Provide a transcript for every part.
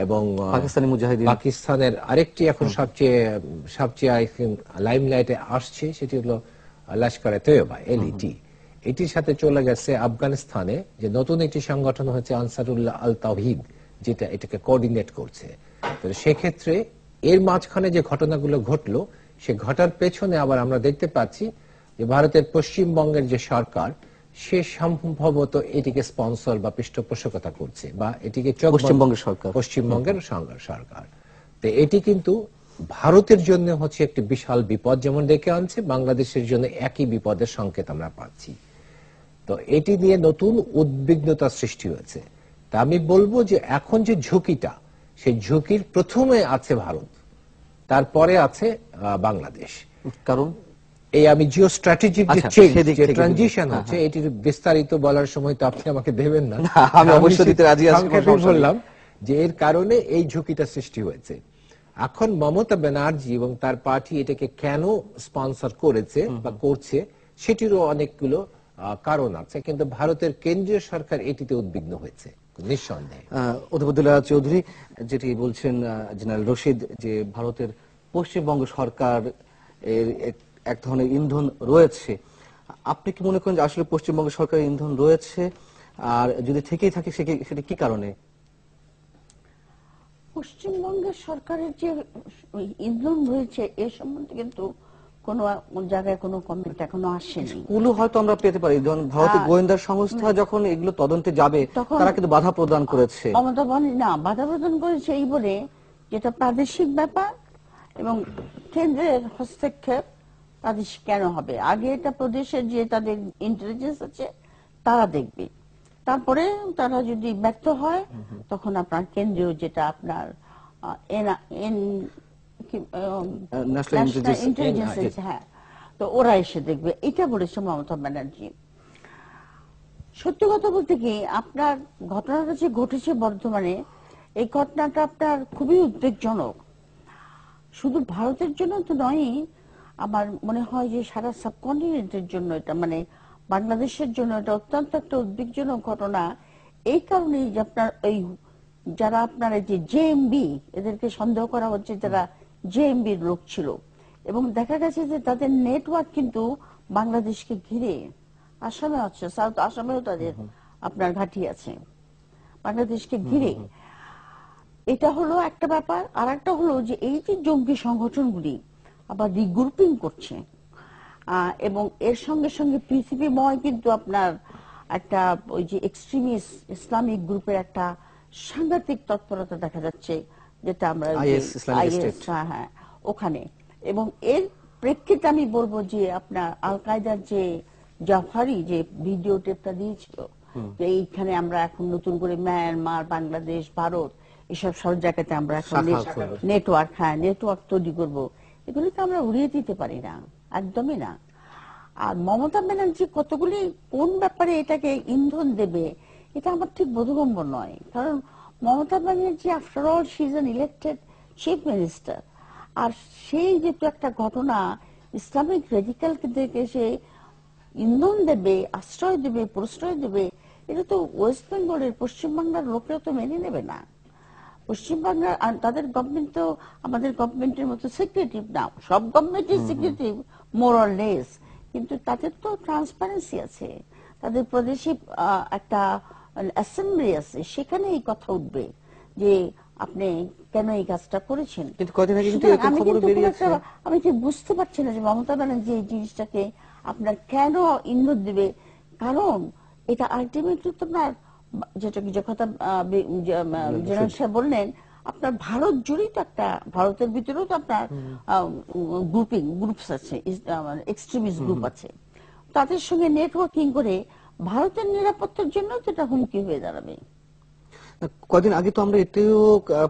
এবং পাকিস্তানি মুজাহিদিন, পাকিস্তানের আরেকটি এখন সবচেয়ে সবচেয়ে আই থিংক লাইমলাইটে আসছে, সেটি হলো লস্কর তৈয়বা, এলইটি। এটির সাথে চলে গেছে আফগানিস্তানে যে নতুন একটি সংগঠন হচ্ছে আনসারুল্লাহ আল তাওহিদ, যেটা এটাকে কোঅর্ডিনেট করছে। তো সেক্ষেত্রে এর মাঝখানে যে ঘটনাগুলো ঘটলো, সে ঘটার পেছনে আবার আমরা দেখতে পাচ্ছি যে ভারতের পশ্চিমবঙ্গের যে সরকার, সে সম্ভবত এটিকে স্পন্সর বা পৃষ্ঠপোষকতা করছে, বা এটিকে পশ্চিমবঙ্গের সরকার। তো এটি কিন্তু ভারতের জন্য হচ্ছে একটি বিশাল বিপদ যেমন ডেকে আনছে, বাংলাদেশের জন্য একই বিপদের সংকেত আমরা পাচ্ছি। তো এটি নিয়ে নতুন উদ্বিগ্নতা সৃষ্টি হয়েছে। তা আমি বলবো যে এখন যে ঝুঁকিটা, সেই ঝুঁকির প্রথমে আছে ভারত, তারপরে আছে বাংলাদেশ। কারণ এই আমি জিও স্ট্র্যাটেজিক যে চেঞ্জ, যে ট্রানজিশন হচ্ছে, এটির বিস্তারিত বলার সময় তো আপনি আমাকে দেবেন না, আমি অবশ্যই দিতে রাজি আছি। বললাম যে এর কারণে এই ঝুঁকিটা সৃষ্টি হয়েছে। এখন মমতা ব্যানার্জি এবং তার পার্টি এটাকে কেন স্পন্সর করেছে বা করছে, সেটিরও অনেকগুলো কারণ আছে, কিন্তু ভারতের কেন্দ্রীয় সরকার এটিতে উদ্বিগ্ন হয়েছে নিঃসন্দেহে। অধিবদুল্লাহ চৌধুরী যেটি বলছেন জেনারেল রশিদ, যে ভারতের পশ্চিমবঙ্গ সরকার এর এক ধরনের ইন্ধন রয়েছে, আপনি কি মনে করেন যে আসলে পশ্চিমবঙ্গ সরকারের ইন্ধন রয়েছে? আর যদি থেকেই থাকে সেটা কি কারণে? পশ্চিমবঙ্গের সরকারের যে ইন্ধন রয়েছে এ সম্বন্ধে কিন্তু কোন জায়গায় কোনো কমেন্ট এখনো আসেনি। কুলু হয়তো আমরা পেতে পারি, যখন ভারতের গোয়েন্দা সংস্থা যখন এগুলো তদন্তে যাবে তারা কিন্তু বাধা প্রদান করেছে। মমতা বলেন না, বাধা প্রদান করেছে এই বলে যেটা প্রাদেশিক ব্যাপার এবং কেন্দ্রের হস্তক্ষেপ প্রাদেশিক কেন হবে, আগে এটা প্রদেশের যে তাদের ইন্টেলিজেন্স আছে তারা দেখবে, তারপরে তারা যদি ব্যর্থ হয় তখন আপনার কেন্দ্রীয় যেটা আপনার ন্যাশনাল ইন্টেলিজেন্স, হ্যাঁ, তো ওরা এসে দেখবে, এটা বলেছে মমতা ব্যানার্জি। সত্যি কথা বলতে কি, আপনার ঘটনাটা যে ঘটেছে বর্ধমানে, এই ঘটনাটা আপনার খুবই উদ্বেগজনক, শুধু ভারতের জন্য তো নয়, আমার মনে হয় যে সারা সাবকন্টিনেন্টের জন্য এটা, মানে বাংলাদেশের জন্য এটা অত্যন্ত একটা উদ্বেগজনক ঘটনা। এই কারণেই যে আপনার ওই যারা আপনার এই যে জেএমবি, এদেরকে সন্দেহ করা হচ্ছে যারা জেএমবির লোক ছিল, এবং দেখা গেছে যে তাদের নেটওয়ার্ক কিন্তু বাংলাদেশকে ঘিরে, আসামে আছে, সাউথ আসামেও তাদের আপনার ঘাঁটি আছে বাংলাদেশকে ঘিরে। এটা হলো একটা ব্যাপার। আর একটা হলো যে এই যে জঙ্গি সংগঠনগুলি আবার রিগ্রুপিং করছে, এবং এর সঙ্গে সঙ্গে পৃথিবীময় কিন্তু আপনার একটা ওই যে এক্সট্রিমিস্ট ইসলামিক গ্রুপের একটা সাংঘাতিক তৎপরতা দেখা যাচ্ছে, যেটা আমরা হ্যাঁ ওখানে। এবং এর প্রেক্ষিতে আমি বলবো যে আপনার আল কায়দার যে জাফারি যে ভিডিও টেপটা দিয়েছিল, যে এইখানে আমরা এখন নতুন করে মায়ানমার, বাংলাদেশ, ভারত, এসব সব জায়গাতে আমরা এখন নেটওয়ার্ক তৈরি করবো, এগুলিকে আমরা উড়িয়ে দিতে পারি না, একদমই না। আর মমতা ব্যানার্জি কতগুলি কোন ব্যাপারে এটাকে ইন্ধন দেবে, এটা আমার ঠিক বোধগম্য নয়। কারণ Mamata Banerjee after all she is an elected chief minister, আর সেই যেহেতু একটা ঘটনা ইসলামিক রেডিক্যালকে দেখে সে ইন্ধন দেবে, আশ্রয় দেবে, প্রশ্রয় দেবে, এটা তো ওয়েস্ট বেঙ্গলের, পশ্চিমবাংলার লোকেরা তো মেনে নেবে না। পশ্চিমবাংলার তাদের গভর্নমেন্ট তো আমাদের গভর্নমেন্টের মতো সিক্রেটিভ না, সব গভর্নমেন্টই সিক্রেটিভ মোর অর লেস, কিন্তু তাদের তো ট্রান্সপারেন্সি আছে, তাদের প্রদেশে একটা অ্যাসেম্বলি আছে, সেখানে এই কথা উঠবে যে আপনি কেন এই কাজটা করেছেন। আমি ঠিক বুঝতে পারছি না যে মমতা ব্যানার্জি এই জিনিসটাকে আপনার কেন ইন্ধন দিবে, কারণ এটা আলটিমেটলি তো আপনার যেটা যে কথা জেনারেল সাহেব বললেন, আপনার ভারত জুড়েই তো একটা, ভারতের ভিতরেও তো আপনার গ্রুপস আছে, এক্সট্রিমিস্ট গ্রুপ আছে, তাদের সঙ্গে নেটওয়ার্কিং করে ভারতের নিরাপত্তার জন্য তো এটা হুমকি হয়ে দাঁড়াবে। কদিন আগে তো আমরা এটিও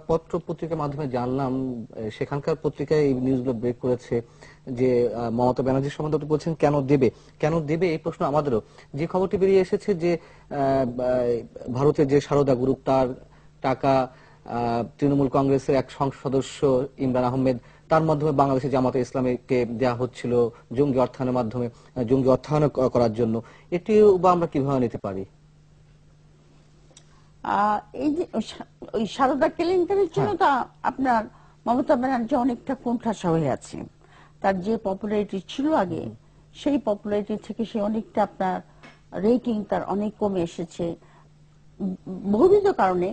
পত্র পত্রিকার মাধ্যমে জানলাম, সেখানকার পত্রিকায় এই নিউজগুলো ব্রেক করেছে যে মমতা ব্যানার্জির সম্বন্ধে বলছেন কেন দেবে এই প্রশ্ন আমাদেরও। যে খবরটি বেরিয়ে এসেছে যে ভারতের যে সারদা গ্রুপ, তার টাকা তৃণমূল কংগ্রেসের এক সংসদ সদস্য ইমরান আহমেদ, তার মাধ্যমে বাংলাদেশে জামাতে ইসলামীকে দেওয়া হচ্ছিল জঙ্গি অর্থায়নের মাধ্যমে, জঙ্গি অর্থায়ন করার জন্য। এটিও বা আমরা কিভাবে নিতে পারি? এই যে ওই সারদা কেলেঙ্কারির জন্য তা আপনার মমতা ব্যানার্জি অনেকটা কোণঠাসা হয়ে আছে। তার যে পপুলারিটি ছিল আগে, সেই পপুলারিটি থেকে সে অনেকটা আপনার রেটিং তার অনেক কমে এসেছে বহুবিধ কারণে।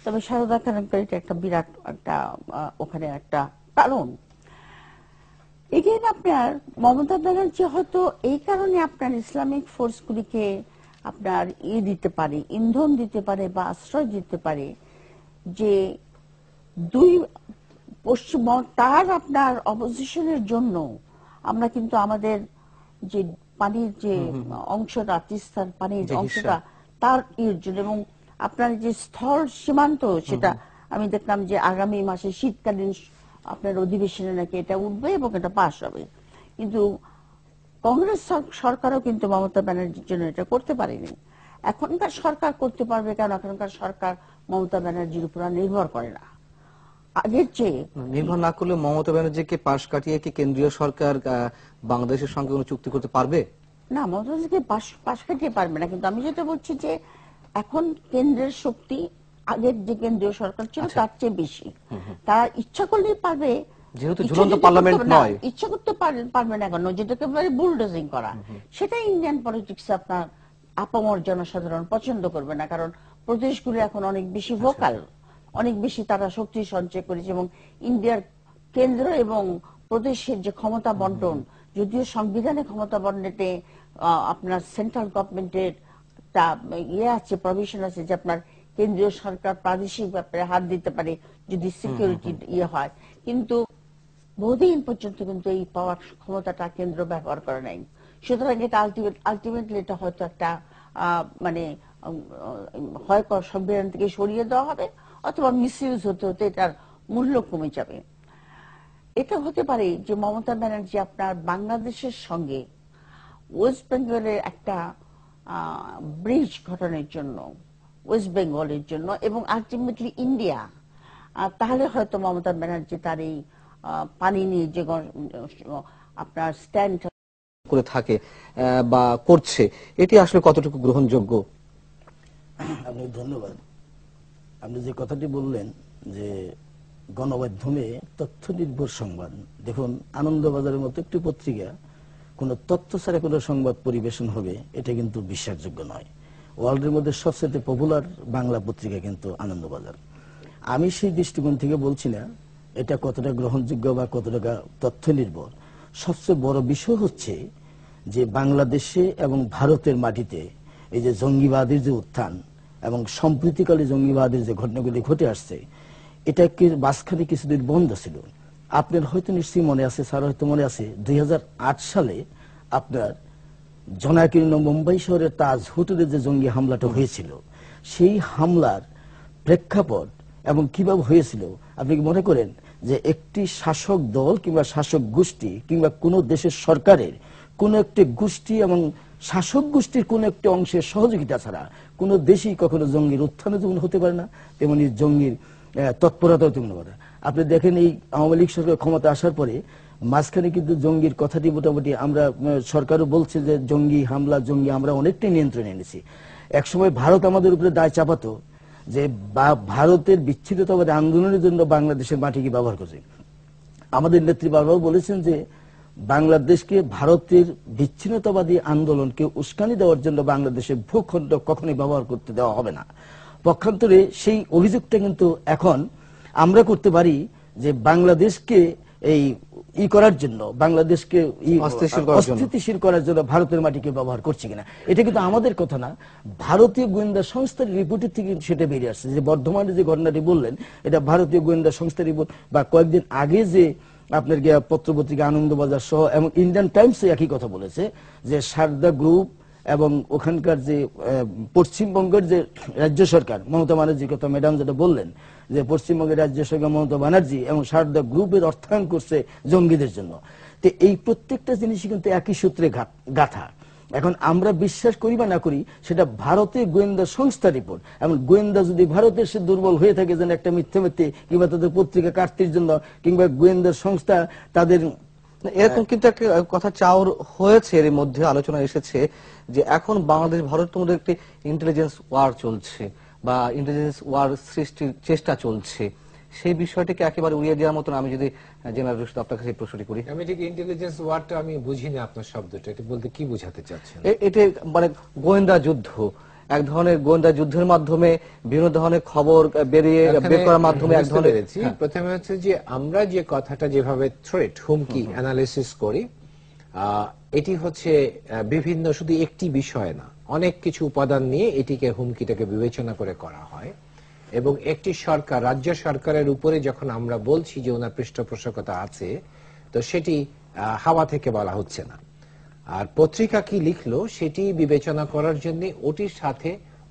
তবে সারদা কেলেঙ্কারিটা একটা বিরাট একটা ওখানে একটা কারণ। এগেইন আপনার মমতা ব্যানার্জি হয়তো এই কারণে আপনার ইসলামিক ফোর্সগুলিকে আপনার দিতে পারে, ইন্ধন দিতে পারে বা আশ্রয় দিতে পারে যে দুই পশ্চিম তার আপনার অপোজিশনের জন্য আমরা কিন্তু আমাদের যে পানির যে অংশটা, তিস্তার পানির অংশটা তার জন্য, এবং আপনার যে স্থল সীমান্ত সেটা আমি দেখলাম যে আগামী মাসে শীতকালীন আপনার অধিবেশনে নাকি এটা উঠবে এবং এটা পাস হবে। কিন্তু কংগ্রেস সরকারও কিন্তু মমতা ব্যানার্জির জন্য এটা করতে পারেনি। এখনকার সরকার করতে পারবে কারণ এখনকার সরকার মমতা ব্যানার্জির উপর নির্ভর করে না। আগের চেয়ে নির্ভর না করলে মমতা ব্যানার্জিকে পাশ কাটিয়ে কি কেন্দ্রীয় সরকার বাংলাদেশের সঙ্গে কোনো চুক্তি করতে পারবে? না, মমতা ব্যানার্জিকে পাশ কাটিয়ে পারবে না। কিন্তু আমি যেটা বলছি যে এখন কেন্দ্রের শক্তি আগের যে কেন্দ্রীয় সরকার ছিল তার চেয়ে বেশি। তারা ইচ্ছা করলেই পারবে, যেহেতু ঝুলন্ত পার্লামেন্ট নয়, ইচ্ছা করতে পারবে না কেন, যেটাকে বলে বুলডোজিং করা। সেটা ইন্ডিয়ান পলিটিক্স আপনার আপামর জনসাধারণ পছন্দ করবে না, কারণ প্রদেশগুলো এখন অনেক বেশি ভোকাল, অনেক বেশি তারা শক্তি সঞ্চয় করেছে। এবং ইন্ডিয়ার কেন্দ্র এবং প্রদেশের যে ক্ষমতা বন্টন, যদিও সংবিধানে ক্ষমতা বন্টনে আপনার সেন্ট্রাল গভর্নমেন্টের আছে, প্রভিশন আছে যে আপনার কেন্দ্রীয় সরকার প্রাদেশিক ব্যাপারে হাত দিতে পারে যদি সিকিউরিটি হয়, কিন্তু বহুদিন পর্যন্ত কিন্তু এই পাওয়ার ক্ষমতাটা কেন্দ্র ব্যবহার করে নাই। সুতরাং এটা আলটিমেটলি এটা হয়তো একটা মানে হয় সংবিধান থেকে সরিয়ে দেওয়া হবে অথবা মিসইউজ হতে হতে এটার মূল্য কমে যাবে। এটা হতে পারে যে মমতা ব্যানার্জি আপনার বাংলাদেশের সঙ্গে ওয়েস্ট বেঙ্গলের একটা ব্রিজ ঘটনার জন্য, ওয়েস্ট বেঙ্গলের জন্য এবং আলটিমেটলি ইন্ডিয়া, তাহলে হয়তো মমতা ব্যানার্জি তার এই পানি নিয়ে যে আপনার স্ট্যান্ড করে থাকে বা করছে, এটি আসলে কতটুকু গ্রহণযোগ্য? আপনি ধন্যবাদ। আপনি যে কথাটি বললেন যে গণমাধ্যমে তথ্য নির্ভর সংবাদ, দেখুন আনন্দবাজারের মতো একটি পত্রিকা কোনো তথ্য ছাড়া কোনো সংবাদ পরিবেশন হবে এটা কিন্তু বিশ্বাসযোগ্য নয়। ওয়ার্ল্ডের মধ্যে সবচেয়ে পপুলার বাংলা পত্রিকা কিন্তু আনন্দবাজার। আমি সেই দৃষ্টিকোণ থেকে বলছি না এটা কতটা গ্রহণযোগ্য বা কতটা তথ্য নির্ভর। সবচেয়ে বড় বিষয় হচ্ছে যে বাংলাদেশে এবং ভারতের মাটিতে এই যে জঙ্গিবাদের যে উত্থান এবং সম্প্রতিকালে জঙ্গিবাদের যে ঘটনাগুলি ঘটে আসছে, এটাকে মাঝখানে কিছুদিন বন্ধ ছিল। আপনার হয়তো নিশ্চয়ই মনে আছে, স্যার হয়তো মনে আছে, 2008 সালে আপনার জনাকীর্ণ মুম্বাই শহরের তাজ হোটেলে যে জঙ্গি হামলাটা হয়েছিল, সেই হামলার প্রেক্ষাপট এবং কিভাবে হয়েছিল আপনি কি মনে করেন যে একটি শাসক দল কিংবা শাসক গোষ্ঠী কিংবা কোন দেশের সরকারের কোন একটি গোষ্ঠী এবং শাসক গোষ্ঠীর কোন একটি অংশের সহযোগিতা ছাড়া কোন দেশই কখনো জঙ্গির উত্থানে যেমন হতে পারে না, তেমনি জঙ্গির তৎপরতাও তেমন পারে। আপনি দেখেন এই আওয়ামী লীগ সরকার ক্ষমতা আসার পরে মাঝখানে কিন্তু জঙ্গির কথাটি মোটামুটি আমরা সরকারও বলছে যে জঙ্গি হামলা, জঙ্গি আমরা অনেকটাই নিয়ন্ত্রণে এনেছি। একসময় ভারত আমাদের উপরে দায় চাপাতো যে ভারতের বিচ্ছিন্নতাবাদী আন্দোলনের জন্য বাংলাদেশের মাটিকে ব্যবহার করছে। আমাদের নেত্রী বারবার বলেছেন যে বাংলাদেশকে ভারতের বিচ্ছিন্নতাবাদী আন্দোলনকে উস্কানি দেওয়ার জন্য বাংলাদেশের ভূখণ্ড কখনোই ব্যবহার করতে দেওয়া হবে না। পক্ষান্তরে সেই অভিযোগটা কিন্তু এখন আমরা করতে পারি যে বাংলাদেশকে এই করার জন্য, বাংলাদেশকে অস্থিতিশীল করার জন্য ভারতের মাটিকে ব্যবহার করছে কিনা। এটা কিন্তু আমাদের কথা না, ভারতীয় গোয়েন্দা সংস্থার রিপোর্টের থেকে সেটা বেরিয়ে আসছে। যে বর্ধমানে যে ঘটনাটি বললেন এটা ভারতীয় গোয়েন্দা সংস্থার রিপোর্ট, বা কয়েকদিন আগে যে আপনার পত্রপত্রিকা আনন্দবাজার সহ এবং ইন্ডিয়ান টাইমস একই কথা বলেছে যে সারদা গ্রুপ এবং ওখানকার যে পশ্চিমবঙ্গের যে রাজ্য সরকার মমতা ব্যানার্জির কথা ম্যাডাম যেটা বললেন যে পশ্চিমবঙ্গের রাজ্য সরকার মমতা ব্যানার্জি এবং সারদা গ্রুপের অর্থায়ন করছে জঙ্গিদের জন্য। তো এই প্রত্যেকটা জিনিসই কিন্তু একই সূত্রে গাথা। এখন আমরা বিশ্বাস করি বা না করি সেটা ভারতের গোয়েন্দা সংস্থার রিপোর্ট, এবং গোয়েন্দা যদি ভারতের সে দুর্বল হয়ে থাকে যেন একটা মিথ্যে কিংবা তাদের পত্রিকা কাটতির জন্য কিংবা গোয়েন্দা সংস্থা তাদের এরকম কিন্তু একটা কথা চাওয়ার হয়েছে, এর মধ্যে আলোচনা এসেছে যে এখন বাংলাদেশ ভারতের মধ্যে একটি ইন্টেলিজেন্স ওয়ার চলছে, বা ইন্টেলিজেন্স ওয়ার সৃষ্টির চেষ্টা চলছে, সেই বিষয়টিকে একেবারে উড়িয়ে দেওয়ার মতন, আমি যদি জেনারেল রশিদ আপনার কাছে এই প্রশ্নটি করি। আমি ঠিক ইন্টেলিজেন্স ওয়ার্ডটা আমি বুঝিনি আপনার শব্দটা, এটা বলতে কি বোঝাতে চাচ্ছেন? এটা মানে গোয়েন্দা যুদ্ধ, এক ধরনের গোয়েন্দা যুদ্ধের মাধ্যমে বিভিন্ন ধরনের খবর বেরিয়ে বের করার মাধ্যমে এক ধরনের। প্রথমে হচ্ছে যে আমরা যে কথাটা যেভাবে থ্রেট হুমকি অ্যানালিসিস করি, এটি হচ্ছে বিভিন্ন, শুধু একটি বিষয় না, অনেক কিছু উপাদান নিয়ে এটিকে হুমকিটাকে বিবেচনা করে করা হয়। এবং একটি সরকার, রাজ্য সরকারের উপরে যখন আমরা বলছি যে ওনার পৃষ্ঠপোষকতা আছে, তো সেটি হাওয়া থেকে বলা হচ্ছে না। আর পত্রিকা কি লিখলো সেটি বিবেচনা করার জন্য ওটির সাথে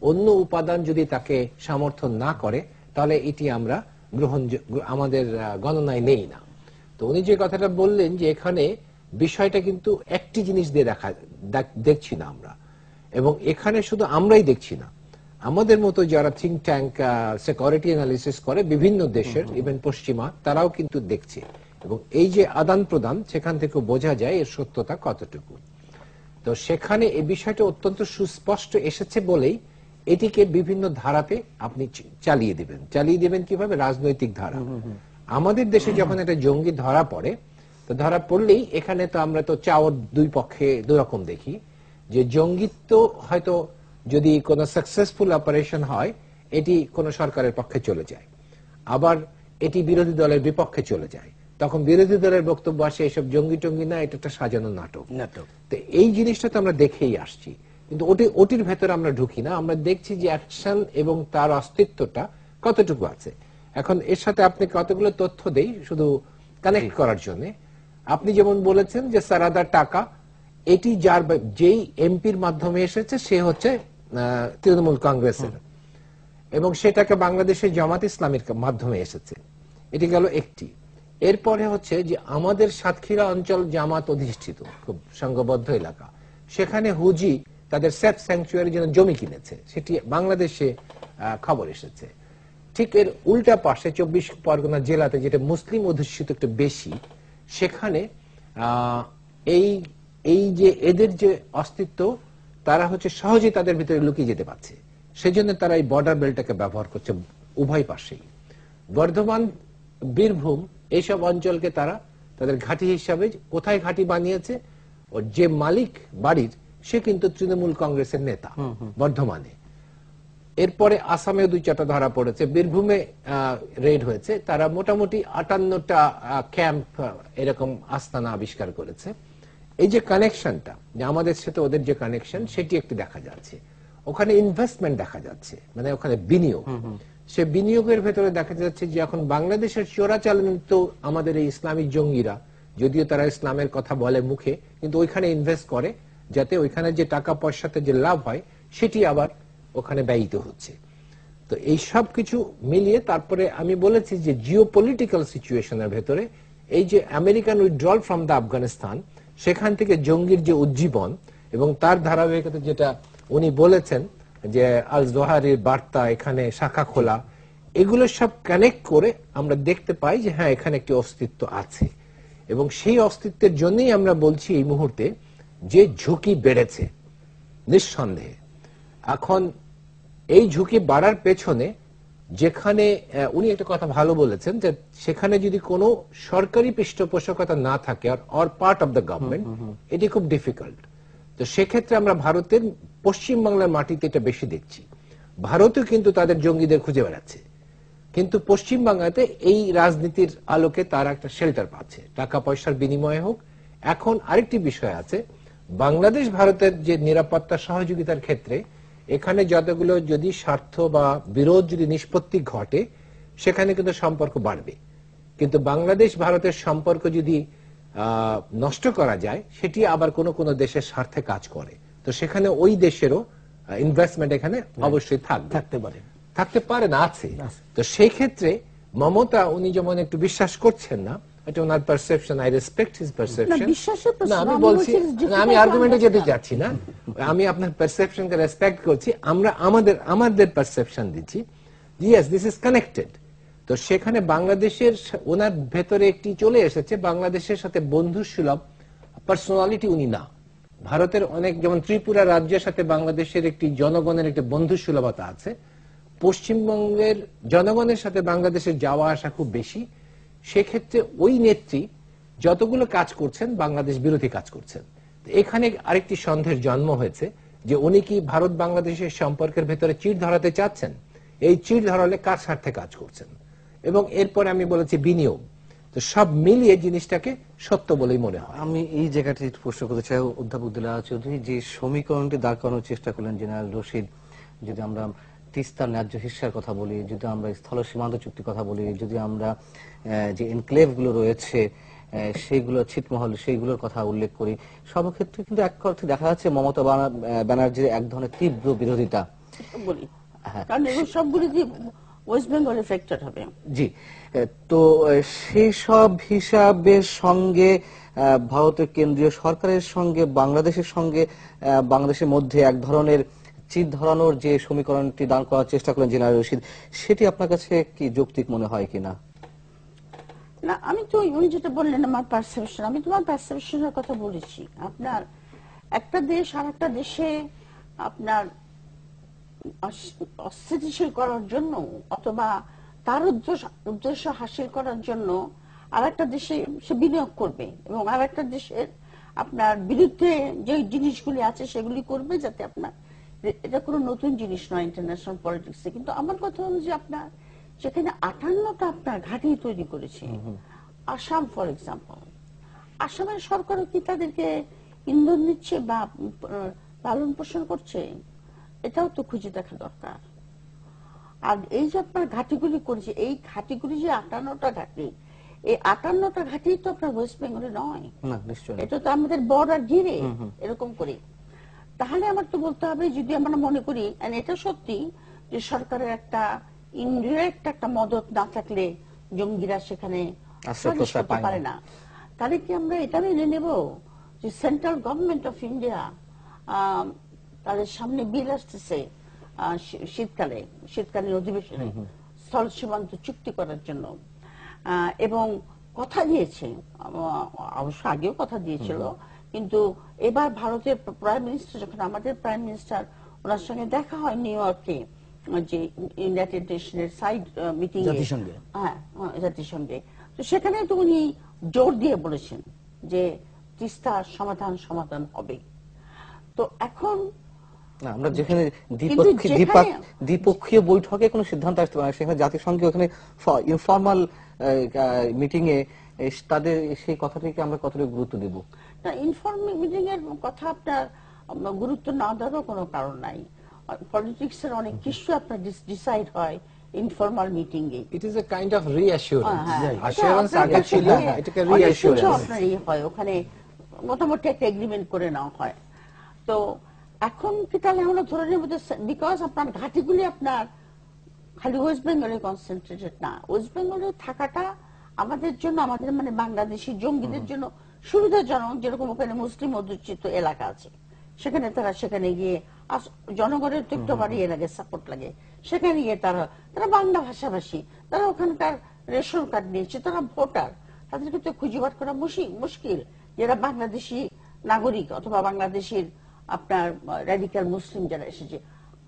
অন্য উপাদান যদি তাকে সমর্থন না করে, তাহলে এটি আমরা আমাদের গণনায় নেই না। তো উনি যে কথাটা বললেন যে এখানে বিষয়টা কিন্তু একটি জিনিস দিয়ে দেখছি না আমরা, এবং এখানে শুধু আমরাই দেখছি না, আমাদের মতো যারা থিঙ্ক ট্যাঙ্ক সিকিউরিটি অ্যানালিসিস করে বিভিন্ন দেশের, ইভেন পশ্চিমা, তারাও কিন্তু দেখছে। এবং এই যে আদান প্রদান, সেখান থেকে বোঝা যায় এর সত্যতা কতটুকু। তো সেখানে এই বিষয়টা অত্যন্ত সুস্পষ্ট এসেছে বলেই এটিকে বিভিন্ন ধারাতে আপনি চালিয়ে দিবেন কিভাবে? রাজনৈতিক ধারা। আমাদের দেশে যখন একটা জঙ্গি ধরা পড়ে, তো ধরা পড়লেই এখানে তো আমরা তো চাওয়ার দুই পক্ষে দুই রকম দেখি, যে জঙ্গিত্ব হয়তো যদি কোনো সাকসেসফুল অপারেশন হয় এটি কোন সরকারের পক্ষে চলে যায়, আবার এটি বিরোধী দলের বিপক্ষে চলে যায়, তখন বিরোধী দলের বক্তব্য আসে এসব জঙ্গি টঙ্গি না, এটা একটা সাজানো নাটক। তো এই জিনিসটা তো আমরা দেখেই আসছি, কিন্তু ওটির ভেতরে আমরা ঢুকি না, আমরা দেখছি যে অ্যাকশন এবং তার অস্তিত্বটা কতটুকু আছে। এখন এর সাথে আপনি কতগুলো তথ্য দেই শুধু কানেক্ট করার জন্য। আপনি যেমন বলেছেন যে সারাদার টাকা, এটি যেই এমপির মাধ্যমে এসেছে সে হচ্ছে তৃণমূল কংগ্রেসের, এবং সেটাকে বাংলাদেশের জামাত ইসলামের মাধ্যমে এসেছে, এটি গেল একটি। এরপরে হচ্ছে যে আমাদের সাতক্ষীরা অঞ্চল জামাত অধিষ্ঠিত খুব সংঘবদ্ধ এলাকা, সেখানে হুজি তাদের সেফ স্যাংচুয়ারির জন্য জমি কিনেছে, সেটি বাংলাদেশে খবর এসেছে। ঠিক এর উল্টা পাশে 24 পরগনা জেলাতে, যেটা মুসলিম অধিষ্ঠিত একটু বেশি, সেখানে এই যে এদের যে অস্তিত্ব, তারা হচ্ছে সহজে তাদের ভিতরে লুকিয়ে যেতে পারছে, সেজন্য তারা এই বর্ডার বেল্টটাকে ব্যবহার করছে উভয় পাশেই। বর্ধমান, বীরভূম, এইসব অঞ্চলকে তারা তাদের ঘাঁটি হিসাবে, কোথায় ঘাঁটি বানিয়েছে, ওর যে মালিক বাড়ির সে কিন্তু তৃণমূল কংগ্রেসের নেতা বর্ধমানে। এরপরে আসামে 2-4টা ধরা পড়েছে, বীরভূমে রেড হয়েছে, তারা মোটামুটি 58টা ক্যাম্প এরকম আস্তানা আবিষ্কার করেছে। এই যে কানেকশনটা, যে আমাদের সাথে ওদের যে কানেকশন, সেটি একটু দেখা যাচ্ছে। ওখানে ইনভেস্টমেন্ট দেখা যাচ্ছে, মানে ওখানে বিনিয়োগ, সে বিনিয়োগের ভেতরে দেখা যাচ্ছে যে এখন বাংলাদেশের চোরাচালানিত আমাদের এই ইসলামিক জঙ্গিরা, যদিও তারা ইসলামের কথা বলে মুখে, কিন্তু ওইখানে ইনভেস্ট করে যাতে ওইখানে যে টাকা পয়সাতে যে লাভ হয় সেটি আবার ওখানে ব্যয়িত হচ্ছে। তো এই সব কিছু মিলিয়ে তারপরে আমি বলেছি যে জিওপলিটিক্যাল সিচুয়েশনের ভেতরে এই যে American withdrawal from the Afghanistan, সেখান থেকে জঙ্গির যে উজ্জীবন এবং তার ধারাবাহিকতা, যেটা উনি বলেছেন যে আল জোহারির বার্তা, এখানে শাখা খোলা, এগুলো সব কানেক্ট করে আমরা দেখতে পাই যে হ্যাঁ, এখানে একটি অস্তিত্ব আছে। এবং সেই অস্তিত্বের জন্যই আমরা বলছি এই মুহূর্তে যে ঝুঁকি বেড়েছে নিঃসন্দেহে। এখন এই ঝুঁকি বাড়ার পেছনে, যেখানে উনি একটা কথা ভালো বলেছেন, যে সেখানে যদি কোনো সরকারি পৃষ্ঠপোষকতা না থাকে, or part of the government, এটি খুব ডিফিকাল্ট। তো সেক্ষেত্রে আমরা ভারতের পশ্চিম বাংলার মাটিতে এটা বেশি দেখছি। ভারতও কিন্তু তাদের জঙ্গিদের খুঁজে বেড়াচ্ছে, কিন্তু পশ্চিম বাংলাতে এই রাজনীতির আলোকে তারা একটা শেল্টার পাচ্ছে, টাকা পয়সার বিনিময়ে হোক। এখন আরেকটি বিষয় আছে, বাংলাদেশ ভারতের যে নিরাপত্তা সহযোগিতার ক্ষেত্রে, এখানে যতগুলো যদি স্বার্থ বা বিরোধ যদি নিষ্পত্তি ঘটে, সেখানে কিন্তু সম্পর্ক বাড়বে। কিন্তু বাংলাদেশ ভারতের সম্পর্ক যদি নষ্ট করা যায়, সেটি আবার কোন কোন দেশের স্বার্থে কাজ করে। তো সেখানে ওই দেশেরও ইনভেস্টমেন্ট এখানে অবশ্যই থাকতে পারে না, আছে। তো সেই ক্ষেত্রে মমতা, উনি যেমন একটু বিশ্বাস করছেন না, এটা ওনার perception, I respect his perception. না, আমি বলছি, আমি আর্গুমেন্টে যেতে যাচ্ছি না, আমি আপনার পারসেপশনকে রেসপেক্ট করছি। আমরা আমাদের পারসেপশন দিচ্ছি, ইয়েস, দিস ইজ কানেক্টেড। তো সেখানে বাংলাদেশের, ওনার ভেতরে একটি চলে এসেছে, বাংলাদেশের সাথে বন্ধুসুলভ পার্সোনালিটি উনি না। ভারতের অনেক, যেমন ত্রিপুরা রাজ্যের সাথে বাংলাদেশের একটি জনগণের একটি বন্ধুসুলভতা আছে, পশ্চিমবঙ্গের জনগণের সাথে বাংলাদেশের যাওয়া আসা খুব বেশি, সেক্ষেত্রে ওই নেত্রী যতগুলো কাজ করছেন বাংলাদেশ বিরোধী কাজ করছেন। এখানে আরেকটি সন্দেহের জন্ম হয়েছে যে উনি কি ভারত বাংলাদেশের সম্পর্কের ভেতরে চিড় ধরাতে চাচ্ছেন, এই চিড় ধরালে কার স্বার্থে কাজ করছেন, এবং এরপরে আমি বলেছি বিনিয়োগ। তো সব মিলিয়ে জিনিসটাকে সত্য বলেই মনে হয়। আমি এই জায়গাটি একটু প্রশ্ন করতে চাই অধ্যাপক দিলওয়ার চৌধুরী, যে সমীকরণটি দাঁড় করানোর চেষ্টা করলেন জেনারেল রশিদ, যদি আমরা তিস্তার ন্যায্য হিস্যার কথা বলি, যদি আমরা স্থল সীমান্ত চুক্তির কথা বলি, যদি আমরা যে এনক্লেভ গুলো রয়েছে সেইগুলো ছিটমহল সেইগুলোর কথা উল্লেখ করি, সর্বক্ষেত্রে কিন্তু এক অর্থে দেখা যাচ্ছে মমতা ব্যানার্জির এক ধরনের তীব্র বিরোধিতা। বলি কারণ এগুলো সবগুলি দিয়ে ওয়েস্ট বেঙ্গল এফেক্টেড হবে। জি, তো সেই সব হিসাবের সঙ্গে ভারতের কেন্দ্রীয় সরকারের সঙ্গে বাংলাদেশের সঙ্গে বাংলাদেশের মধ্যে এক ধরনের চির ধরানোর যে সমীকরণটি দান করার চেষ্টা করলেন জেনারেল রশিদ, সেটি আপনার কাছে কি যৌক্তিক মনে হয় কিনা? না, আমি তো উনি যেটা বললেন আমার পারসেপশন, আমি তোমার পারসেপশনের কথা বলেছি। আপনার একটা দেশ আর একটা দেশে আপনার অস্থিতিশীল করার জন্য অথবা তার উদ্দেশ্য হাসিল করার জন্য আর একটা দেশে সে বিনিয়োগ করবে এবং আর একটা দেশের আপনার বিরুদ্ধে যে জিনিসগুলি আছে সেগুলি করবে, যাতে আপনার এটা কোনো নতুন জিনিস নয় ইন্টারন্যাশনাল পলিটিক্সে। কিন্তু আমার কথা হলো যে আপনার যেখানে 58টা আপনার ঘাঁটি তৈরি করেছে, আসাম ফর এক্সাম্পল, আসামের সরকারও কি তাদেরকে ইন্ধন দিচ্ছে বা লালন পোষণ করছে? এটাও তো খুঁজে দেখা দরকার। আর এই যে আপনার ঘাঁটিগুলি করেছে, এই ঘাঁটিগুলি যে 58টা ঘাঁটি, এই 58টা ঘাঁটি তো আপনার ওয়েস্ট বেঙ্গলে নয়, এটা তো আমাদের বর্ডার ঘিরে এরকম করে। তাহলে আমার তো বলতে হবে, যদি আমরা মনে করি এটা সত্যি যে সরকারের একটা ইনডিরেক্ট একটা মদত না থাকলে জঙ্গিরা সেখানে করতে পারে না, তাহলে কি আমরা এটা মেনে নেব যে সেন্ট্রাল গভর্নমেন্ট অফ ইন্ডিয়া তাদের সামনে বিল আসতেছে শীতকালীন অধিবেশনে স্থল সীমান্ত চুক্তি করার জন্য, এবং কথা দিয়েছে, অবশ্য আগেও কথা দিয়েছিল, কিন্তু এবার ভারতের প্রাইম মিনিস্টার যখন আমাদের প্রাইম মিনিস্টার ওনার সঙ্গে দেখা হয় নিউ ইয়র্কে, যে ইউনাইটেড নেশনের সাইড মিটিং জাতিসংঘে, তো সেখানে তো উনি জোর দিয়ে বলেছেন যে তিস্তার সমাধান হবে। তো এখন আমরা যেখানে দ্বিপক্ষীয় বৈঠকে কোনো সিদ্ধান্ত আসতে পারে না, সেখানে জাতিসংঘ ওখানে ইনফর্মাল মিটিং এ তাদের সেই কথাটিকে আমরা কতটা গুরুত্ব দেব? না, ইনফর্মাল মিটিং এর কথা আপনার গুরুত্ব না দেওয়ারও কোনো কারণ নাই। পলিটিক্স এর অনেক কিছু আপনার ডিসাইড হয় informal meeting A. It is a kind of reassurance. Assurance আগে ছিল, এটাকে রিঅ্যাসুরেন্স আপনার হয়, ওখানে মোটামুটি একটা এগ্রিমেন্ট করে নেওয়া হয়। তো এখন কি তাহলে আমরা ধরে নেব যে বিকজ আপনার ঘাঁটিগুলি আপনার খালি ওয়েস্ট বেঙ্গলে কনসেন্ট্রেটেড না, ওয়েস্ট বেঙ্গলে থাকাটা আমাদের জন্য, আমাদের মানে বাংলাদেশি জঙ্গিদের জন্য সুবিধাজনক। যেরকম ওখানে মুসলিম অধ্যুষিত এলাকা আছে, সেখানে তারা সেখানে গিয়ে জনগণের তো একটু বাড়িয়ে লাগে, সাপোর্ট লাগে, সেখানে গিয়ে তারা বাংলা ভাষাভাষী, তারা ওখানকার রেশন কার্ড নিয়েছে, তারা ভোটার, তাদেরকে তো খুঁজে বার করা মুশকিল যারা বাংলাদেশি নাগরিক অথবা বাংলাদেশের আপনার রেডিক্যাল মুসলিম যারা এসেছে।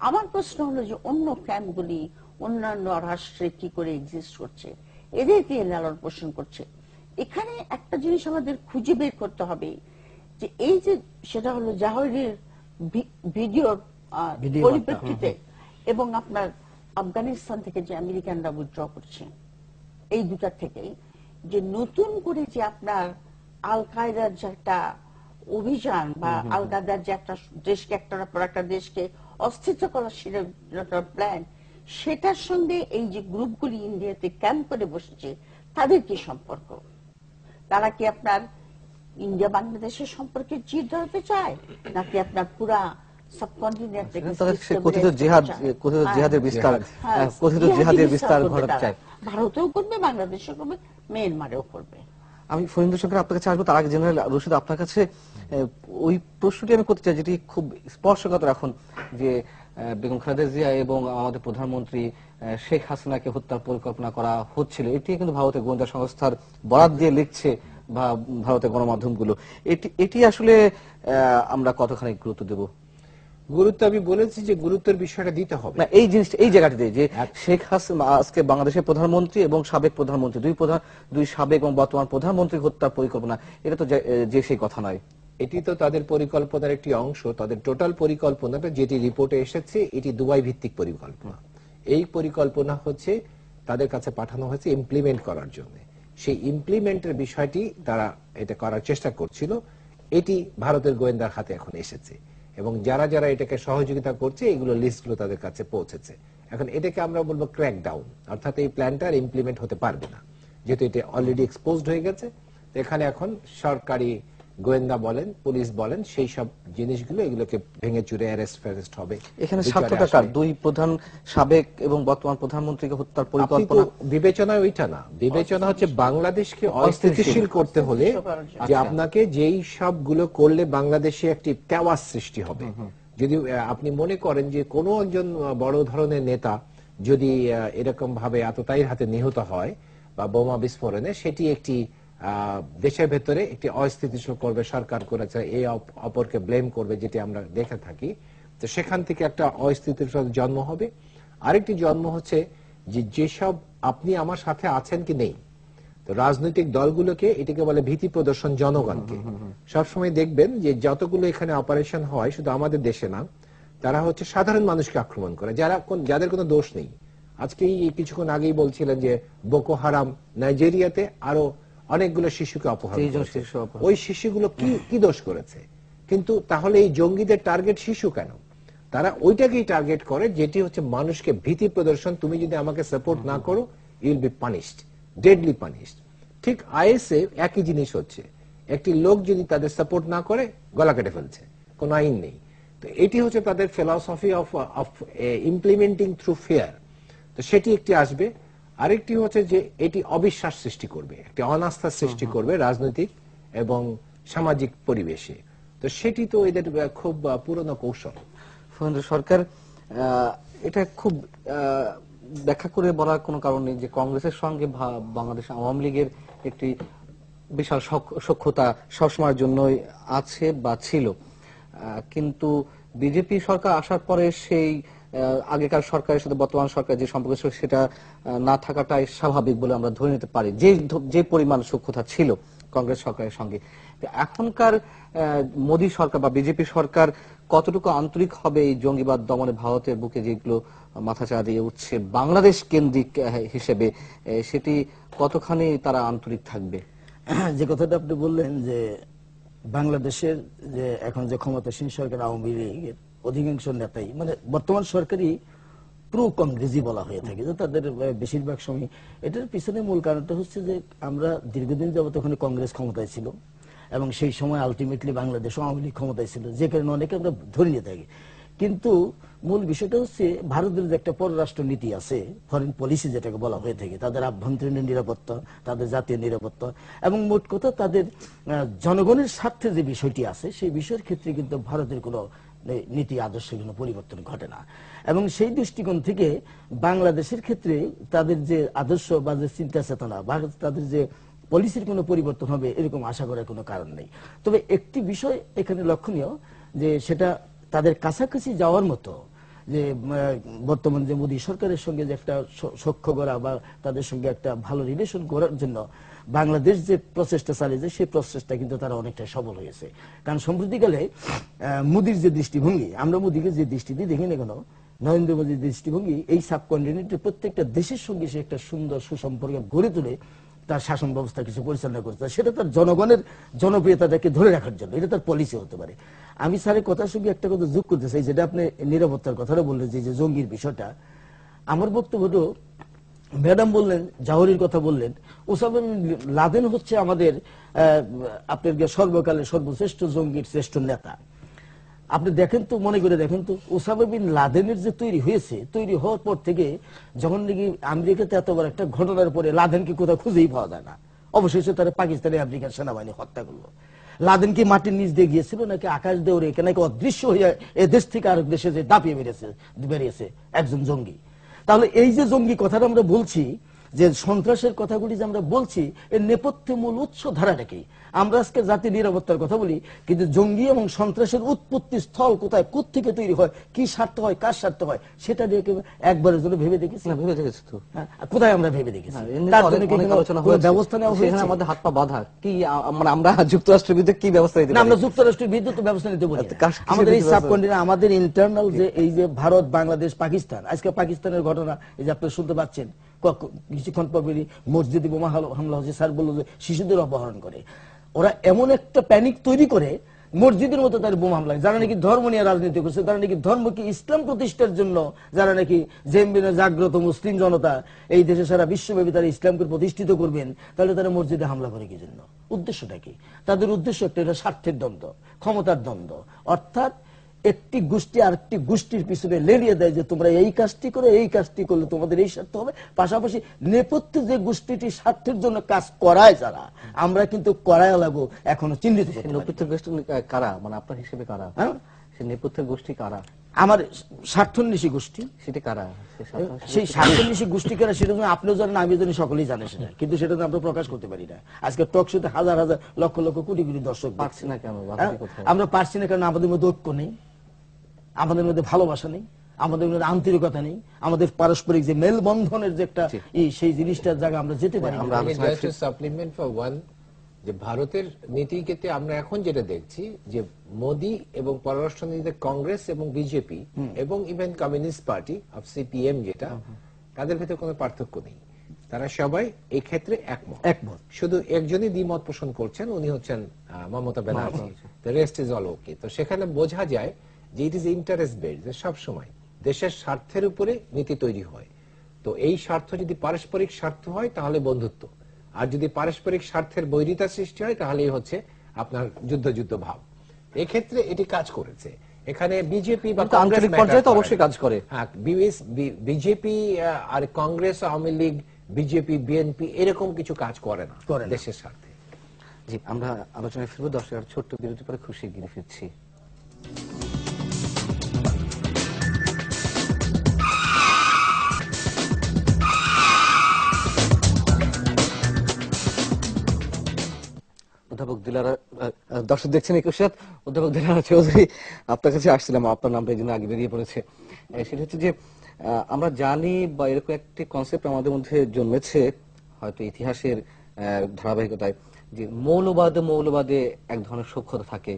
আমার প্রশ্ন হলো যে অন্য ক্যাম্পগুলি অন্যান্য রাষ্ট্রে কি করে এক্সিস্ট করছে, এদেরকে লালন পোষণ করছে। এখানে একটা জিনিস আমাদের খুঁজে বের করতে হবে, যে এই যে সেটা হলো জাহরির ভিডিওর পরিপ্রেক্ষিতে এবং আপনার আফগানিস্তান থেকে যে আমেরিকানরা উইথড্র করছে, এই দুটার থেকে যে নতুন করে যে আপনার আল কায়দার যে একটা অভিযান বা আল কায়দার যে একটা দেশকে একটার পর একটা দেশকে অস্থিত করার প্ল্যান, সেটার সঙ্গে এই যে গ্রুপগুলি ইন্ডিয়াতে ক্যাম্প করে বসেছে তাদের কি সম্পর্ক? তারা কি আপনার ইন্ডিয়া বাংলাদেশের সম্পর্কে চির ধরতে চায়, নাকি আপনার পুরা সাবকন্টিনেন্ট কথিত জিহাদের বিস্তার ঘটাতে চায়? ভারতেও করবে, বাংলাদেশেও করবে, মিয়ানমারেও করবে। আমি ফরিন্দর সরকার আপনার কাছে আসবো, তার আগে জেনারেল রশিদ আপনার কাছে ওই প্রশ্নটি আমি করতে চাই যেটি খুব স্পর্শকাতর এখন, যে বেগম খালেদা জিয়া এবং আমাদের প্রধানমন্ত্রী শেখ হাসিনাকে হত্যার পরিকল্পনা করা হচ্ছিল, এটি কিন্তু ভারতের গোয়েন্দা সংস্থার বরাত দিয়ে লিখছে বা ভারতের গণমাধ্যমগুলো, এটি আসলে আমরা কতখানি গুরুত্ব দেব? গুরুত্ব আমি বলেছি যে গুরুত্বের বিষয়টা দিতে হবে। না, এই জিনিসটা এই জায়গাটিতে যে শেখ হাসিনা আজকে বাংলাদেশের প্রধানমন্ত্রী এবং সাবেক প্রধানমন্ত্রী দুই সাবেক এবং বর্তমান প্রধানমন্ত্রী হত্যার পরিকল্পনা, এটা তো যে সেই কথা নয়। এটি তো তাদের পরিকল্পনার একটি অংশ। তাদের টোটাল পরিকল্পনাটা যেটি রিপোর্টে এসেছে এটি দুবাই ভিত্তিক পরিকল্পনা। এই পরিকল্পনা হচ্ছে তাদের কাছে পাঠানো হয়েছে ইমপ্লিমেন্ট করার জন্য। সেই ইমপ্লিমেন্টের বিষয়টি তারা এটা করার চেষ্টা করছিল। এটি ভারতের গোয়েন্দার হাতে এখন এসেছে এবং যারা যারা এটাকে সহযোগিতা করছে এগুলো লিস্টগুলো তাদের কাছে পৌঁছেছে। এখন এটাকে আমরা বলবো ক্র্যাক ডাউন, অর্থাৎ এই প্ল্যানটা ইমপ্লিমেন্ট হতে পারবে না, যেহেতু এটা অলরেডি এক্সপোজড হয়ে গেছে। এখানে এখন সরকারি গোয়েন্দা বলেন, পুলিশ বলেন, সেই সব জিনিসগুলো এগুলোকে ভেঙে চুরে অ্যারেস্ট হবে। এখানে স্বার্থটা কার? দুই প্রধান সাবেক এবং বর্তমান প্রধানমন্ত্রীকে হত্যার পরিকল্পনা বিবেচনা ওইটা না, বিবেচনা হচ্ছে বাংলাদেশকে অস্থিতিশীল করতে হলে যে আপনাকে যেই সবগুলো করলে বাংলাদেশে একটি ক্যাওয়াস সৃষ্টি হবে। যদি আপনি মনে করেন যে কোনো একজন বড় ধরনের নেতা যদি এরকম ভাবে আততায়ীর হাতে নিহত হয় বা বোমা বিস্ফোরণে, সেটি একটি দেশের ভেতরে একটি অস্থিতিশীল করবে, সরকার করেছে এই অপরকে ব্লেম করবে, যেটি আমরা দেখে থাকি। তো সেখান থেকে একটা অস্থিতিশীল জন্ম হবে। আরেকটি জন্ম হচ্ছে যে যেসব আপনি আমার সাথে আছেন কি নেই, তো রাজনৈতিক দলগুলোকে এটাকে বলে ভীতি প্রদর্শন জনগণকে। সবসময় দেখবেন যে যতগুলো এখানে অপারেশন হয়, শুধু আমাদের দেশে না, তারা হচ্ছে সাধারণ মানুষকে আক্রমণ করে যাদের কোনো দোষ নেই। আজকে কিছুক্ষণ আগেই বলছিলেন যে বোকো হারাম নাইজেরিয়াতে আরো অনেকগুলো শিশুকে অপহরণ করেছে। ওই শিশুগুলো কি দোষ করেছে? কিন্তু তাহলে এই জঙ্গিদের টার্গেট শিশু কেন? তারা ওইটাকেই টার্গেট করে যেটি হচ্ছে মানুষকে ভীতি প্রদর্শন। তুমি যদি আমাকে সাপোর্ট না করো, you will be punished, deadly punished. ঠিক আইএসএ একই জিনিস হচ্ছে, একটি লোক যদি তাদের সাপোর্ট না করে গলা কেটে ফেলছে, কোনো আইন নেই। তো এটি হচ্ছে তাদের philosophy of implementing through fear. তো সেটি একটি আসবে। আরেকটি হচ্ছে যে এটি অবিশ্বাস সৃষ্টি করবে, একটি অনাস্থা সৃষ্টি করবে রাজনৈতিক এবং সামাজিক পরিবেশে। তো সেটি তো এদের খুব পুরনো কৌশল। ফোরেন্দ্র সরকার এটা খুব ব্যাখ্যা করে বলার কোনো কারণ নেই যে কংগ্রেসের সঙ্গে বাংলাদেশ আওয়ামী লীগের একটি বিশাল সখ্যতা সবসময়ের জন্যই আছে বা ছিল, কিন্তু বিজেপি সরকার আসার পরে সেই আগেকার সরকারের সাথে বর্তমান সরকার যে সম্পর্ক ছিল সেটা না থাকাটাই স্বাভাবিক বলে আমরা ধরে নিতে পারি, যে পরিমাণ সখ্যতা ছিল কংগ্রেস সরকারের সঙ্গে। এখনকার মোদী সরকার বা বিজেপি সরকার কতটুকু আন্তরিক হবে এই জঙ্গিবাদ দমনে ভারতের বুকে যেগুলো মাথাচাড়া দিয়ে উঠছে বাংলাদেশ কেন্দ্রিক হিসেবে, সেটি কতখানি তারা আন্তরিক থাকবে? যে কথাটা আপনি বললেন যে বাংলাদেশের যে এখন যে ক্ষমতাসীন সরকার আওয়ামী লীগের অধিকাংশ নেতাই মানে বর্তমান সরকারই প্রো কংগ্রেসই বলা হয়ে থাকে, যে তাদের বেশিরভাগ সময়। এটার পিছনে মূল কারণটা হচ্ছে যে আমরা দীর্ঘদিন যাবত ওখানে কংগ্রেস ক্ষমতায় ছিল এবং সেই সময় আলটিমেটলি বাংলাদেশ আওয়ামী লীগ ক্ষমতায় ছিল, যে কারণে অনেকে আমরা ধরে নিয়ে থাকি। কিন্তু মূল বিষয়টা হচ্ছে ভারতের যে একটা পররাষ্ট্র নীতি আছে, ফরেন পলিসি যেটাকে বলা হয়ে থাকে, তাদের আভ্যন্তরীণ নিরাপত্তা, তাদের জাতীয় নিরাপত্তা এবং মোট কথা তাদের জনগণের স্বার্থে যে বিষয়টি আছে, সেই বিষয়ের ক্ষেত্রে কিন্তু ভারতের কোনো নীতি আদর্শের কোনো পরিবর্তন ঘটে না। এবং সেই দৃষ্টিকোণ থেকে বাংলাদেশের ক্ষেত্রে তাদের যে আদর্শ বা যে চিন্তা চেতনা, ভারত তাদের যে পলিসির কোনো পরিবর্তন হবে এরকম আশা করার কোনো কারণ নেই। তবে একটি বিষয় এখানে লক্ষণীয়, যে সেটা তাদের কাছাকাছি যাওয়ার মতো, যে বর্তমান যে মোদী সরকারের সঙ্গে যে একটা সখ্য করা বা তাদের সঙ্গে একটা ভালো রিলেশন করার জন্য বাংলাদেশ যে প্রচেষ্টা চালিয়েছে, সেই প্রচেষ্টা কিন্তু তারা অনেকটা সফল হয়েছে। কারণ সম্প্রতিকালে মোদীর যে দৃষ্টিভঙ্গি, আমরা মোদীকে যে দৃষ্টি দিয়ে দেখি না কেন, নরেন্দ্র মোদীর দৃষ্টিভঙ্গি এই সাবকন্টিনেন্টের প্রত্যেকটা দেশের সঙ্গে সে একটা সুন্দর সুসম্পর্ক গড়ে তুলে তার শাসন ব্যবস্থা কিছু পরিচালনা করতে, সেটা তার জনগণের জনপ্রিয়তাটাকে ধরে রাখার জন্য, এটা তার পলিসি হতে পারে। আমি স্যারের কথার সঙ্গে একটা কথা যোগ করতে চাই, যেটা আপনি নিরাপত্তার কথাটা বললেন, যে জঙ্গির বিষয়টা। আমার বক্তব্য হলো, ম্যাডাম বললেন, জাহরির কথা বললেন, ওসামা বিন লাদেন হচ্ছে আমাদের আপনার সর্বকালের সর্বশ্রেষ্ঠ জঙ্গির শ্রেষ্ঠ নেতা। আপনি দেখেন তো, মনে করে দেখেন তো, ওসামা বিন লাদেনের যে তৈরি হয়েছে, তৈরি হওয়ার পর থেকে যখন নাকি আমেরিকাতে এতবার একটা ঘটনার পরে লাদেনকে কোথাও খুঁজেই পাওয়া যায় না, অবশেষে তারা পাকিস্তানি আমেরিকান সেনাবাহিনী হত্যা করলো। লাদেন কি মাটির নিচ দিয়ে গিয়েছিল নাকি আকাশ দিয়ে উড়ে নাকি অদৃশ্য হয়ে এ দেশ থেকে আরেক দেশে যে দাপিয়ে বেরিয়েছে একজন জঙ্গি? তাহলে এই যে জঙ্গি কথাটা আমরা বলছি, যে সন্ত্রাসের কথাগুলি যে আমরা বলছি এর নেপথ্যে মূল উৎস ধারাটা কি। আমরা আজকে জাতির নিরাপত্তার কথা বলি, কিন্তু জঙ্গি এবং সন্ত্রাসের উৎপত্তি স্থল কোথায়, কোত্থেকে তৈরি হয়, কি স্বার্থ হয়, কার স্বার্থ হয়, সেটা নিয়ে কি একবারের জন্য ভেবে দেখেছি? না, ভেবে দেখেছি তো। হ্যাঁ, কোথায় আমরা ভেবে দেখেছি? হ্যাঁ, এর নিয়ে তার তো জন্য কি অনেক কোনো- আলোচনা কোনো হয়েছে। ব্যবস্থা নেওয়া সেখানে হয়েছে? আমাদের হাত পা বাঁধা কি মানে আমরা যুক্তরাষ্ট্রের বিরুদ্ধে কি ব্যবস্থা নিতে না, পারি? আমরা যুক্তরাষ্ট্রের বিরুদ্ধে তো ব্যবস্থা নিতে বলি না। কিসের আমাদের এই বিরুদ্ধে সাবকন্টিনেন্ট, আমাদের ইন্টারনাল যে এই যে ভারত, বাংলাদেশ, পাকিস্তান, আজকে পাকিস্তানের ঘটনা এই যে আপনারা শুনতে পাচ্ছেন, কিছুক্ষণ পরই মসজিদে বোমা হামলা হচ্ছে, স্যার বললো যে শিশুদের অপহরণ করে। ওরা এমন একটা প্যানিক তৈরি করে মসজিদের মতো তার বোমা হামলা, যারা নাকি ধর্ম নিয়ে রাজনীতি করছে, তারা নাকি ধর্মকে ইসলাম প্রতিষ্ঠার জন্য, যারা নাকি জেমবিনে জাগ্রত মুসলিম জনতা এই দেশে সারা বিশ্বব্যাপী তারা ইসলামকে প্রতিষ্ঠিত করবেন, তাহলে তারা মসজিদে হামলা করে কি জন্য? উদ্দেশ্যটা কি? তাদের উদ্দেশ্য একটা, এটা স্বার্থের দ্বন্দ্ব, ক্ষমতার দ্বন্দ্ব। অর্থাৎ একটি গোষ্ঠী আরেকটি গোষ্ঠীর পিছনে লেলিয়ে দেয় যে তোমরা এই কাজটি করে, এই কাজটি করলে তোমাদের এই স্বার্থ হবে। পাশাপাশি নেপথ্যে যে গোষ্ঠীটি স্বার্থের জন্য কাজ করায় যারা, আমরা কিন্তু করায় লাগো এখনো চিহ্নিত করতে পারি না। নেপথ্যের গোষ্ঠী কারা, মানে আপনার হিসেবে কারা? হ্যাঁ? সে নেপথ্যের গোষ্ঠী কারা? আমার স্বার্থন্বেষী গোষ্ঠী, সেটা কারা? সে স্বার্থ- সেই স্বার্থন্বেষী গোষ্ঠী কারা সেটা তো আপনিও জানেন, আমিও জানি, সকলেই জানে সেটা, কিন্তু সেটা তো আমরা প্রকাশ করতে পারি না। আজকে টক শোতে হাজার হাজার লক্ষ লক্ষ কোটি কোটি দর্শক পারছি না কেন? হ্যাঁ? বাধাটি কোথায়? আমরা পারছি না কারণ আমাদের মধ্যে ঐক্য নেই, আমাদের মধ্যে ভালোবাসা নেই, আমাদের মধ্যে আন্তরিকতা নেই, আমাদের পারস্পরিক যে মেলবন্ধনের যে একটা সেই জিনিসটার জায়গা আমরা যেতে পারি না। আমি just a supplement for one, যে ভারতের নীতিকে আমরা এখন যেটা দেখছি যে মোদি এবং পররাষ্ট্রনীতিতে কংগ্রেস এবং বিজেপি এবং even communist party of CPM যেটা, তাদের ভিতরে কোনো পার্থক্য নেই, তারা সবাই এই ক্ষেত্রে একমত। শুধু একজনই দ্বিমত পোষণ করছেন, উনি হচ্ছেন Mamata Banerjee, the rest is all ওকে। তো সেখানে বোঝা যায় যে ইট ইজ ইন্টারেস্ট বেসড, সব সময় দেশের স্বার্থের উপরে নীতি তৈরি হয়। তো এই স্বার্থ যদি পারস্পরিক স্বার্থ হয় তাহলে বন্ধুত্ব, আর যদি পারস্পরিক স্বার্থের বৈরিতা সৃষ্টি হয় তাহলেই হচ্ছে আপনার যুদ্ধ ভাব। এক্ষেত্রে এটি কাজ করেছে। এখানে বিজেপি বা কিন্তু আঞ্চলিক পর্যায়ে তো অবশ্যই কাজ করে। হ্যাঁ, বিজেপি আর কংগ্রেস, আওয়ামী লীগ, বিজেপি, বিএনপি এরকম কিছু কাজ করে না দেশের স্বার্থে। জি, আমরা আলোচনায় ফিরবো। দর্শক, ছোট্ট বিরতি পরে খুশি গিয়ে ফিরছি। অধ্যাপক দিলারা, দর্শক দেখছেন একুশাত, অধ্যাপক দিলারা চৌধুরী আপনার কাছে আসছিলাম, আপনার নামটা এই জন্য আগে বেরিয়ে পড়েছে। সেটা হচ্ছে যে আমরা জানি বা এরকম একটি কনসেপ্ট আমাদের মধ্যে জন্মেছে হয়তো ইতিহাসের ধারাবাহিকতায়, যে মৌলবাদে এক ধরনের সখ্যতা থাকে।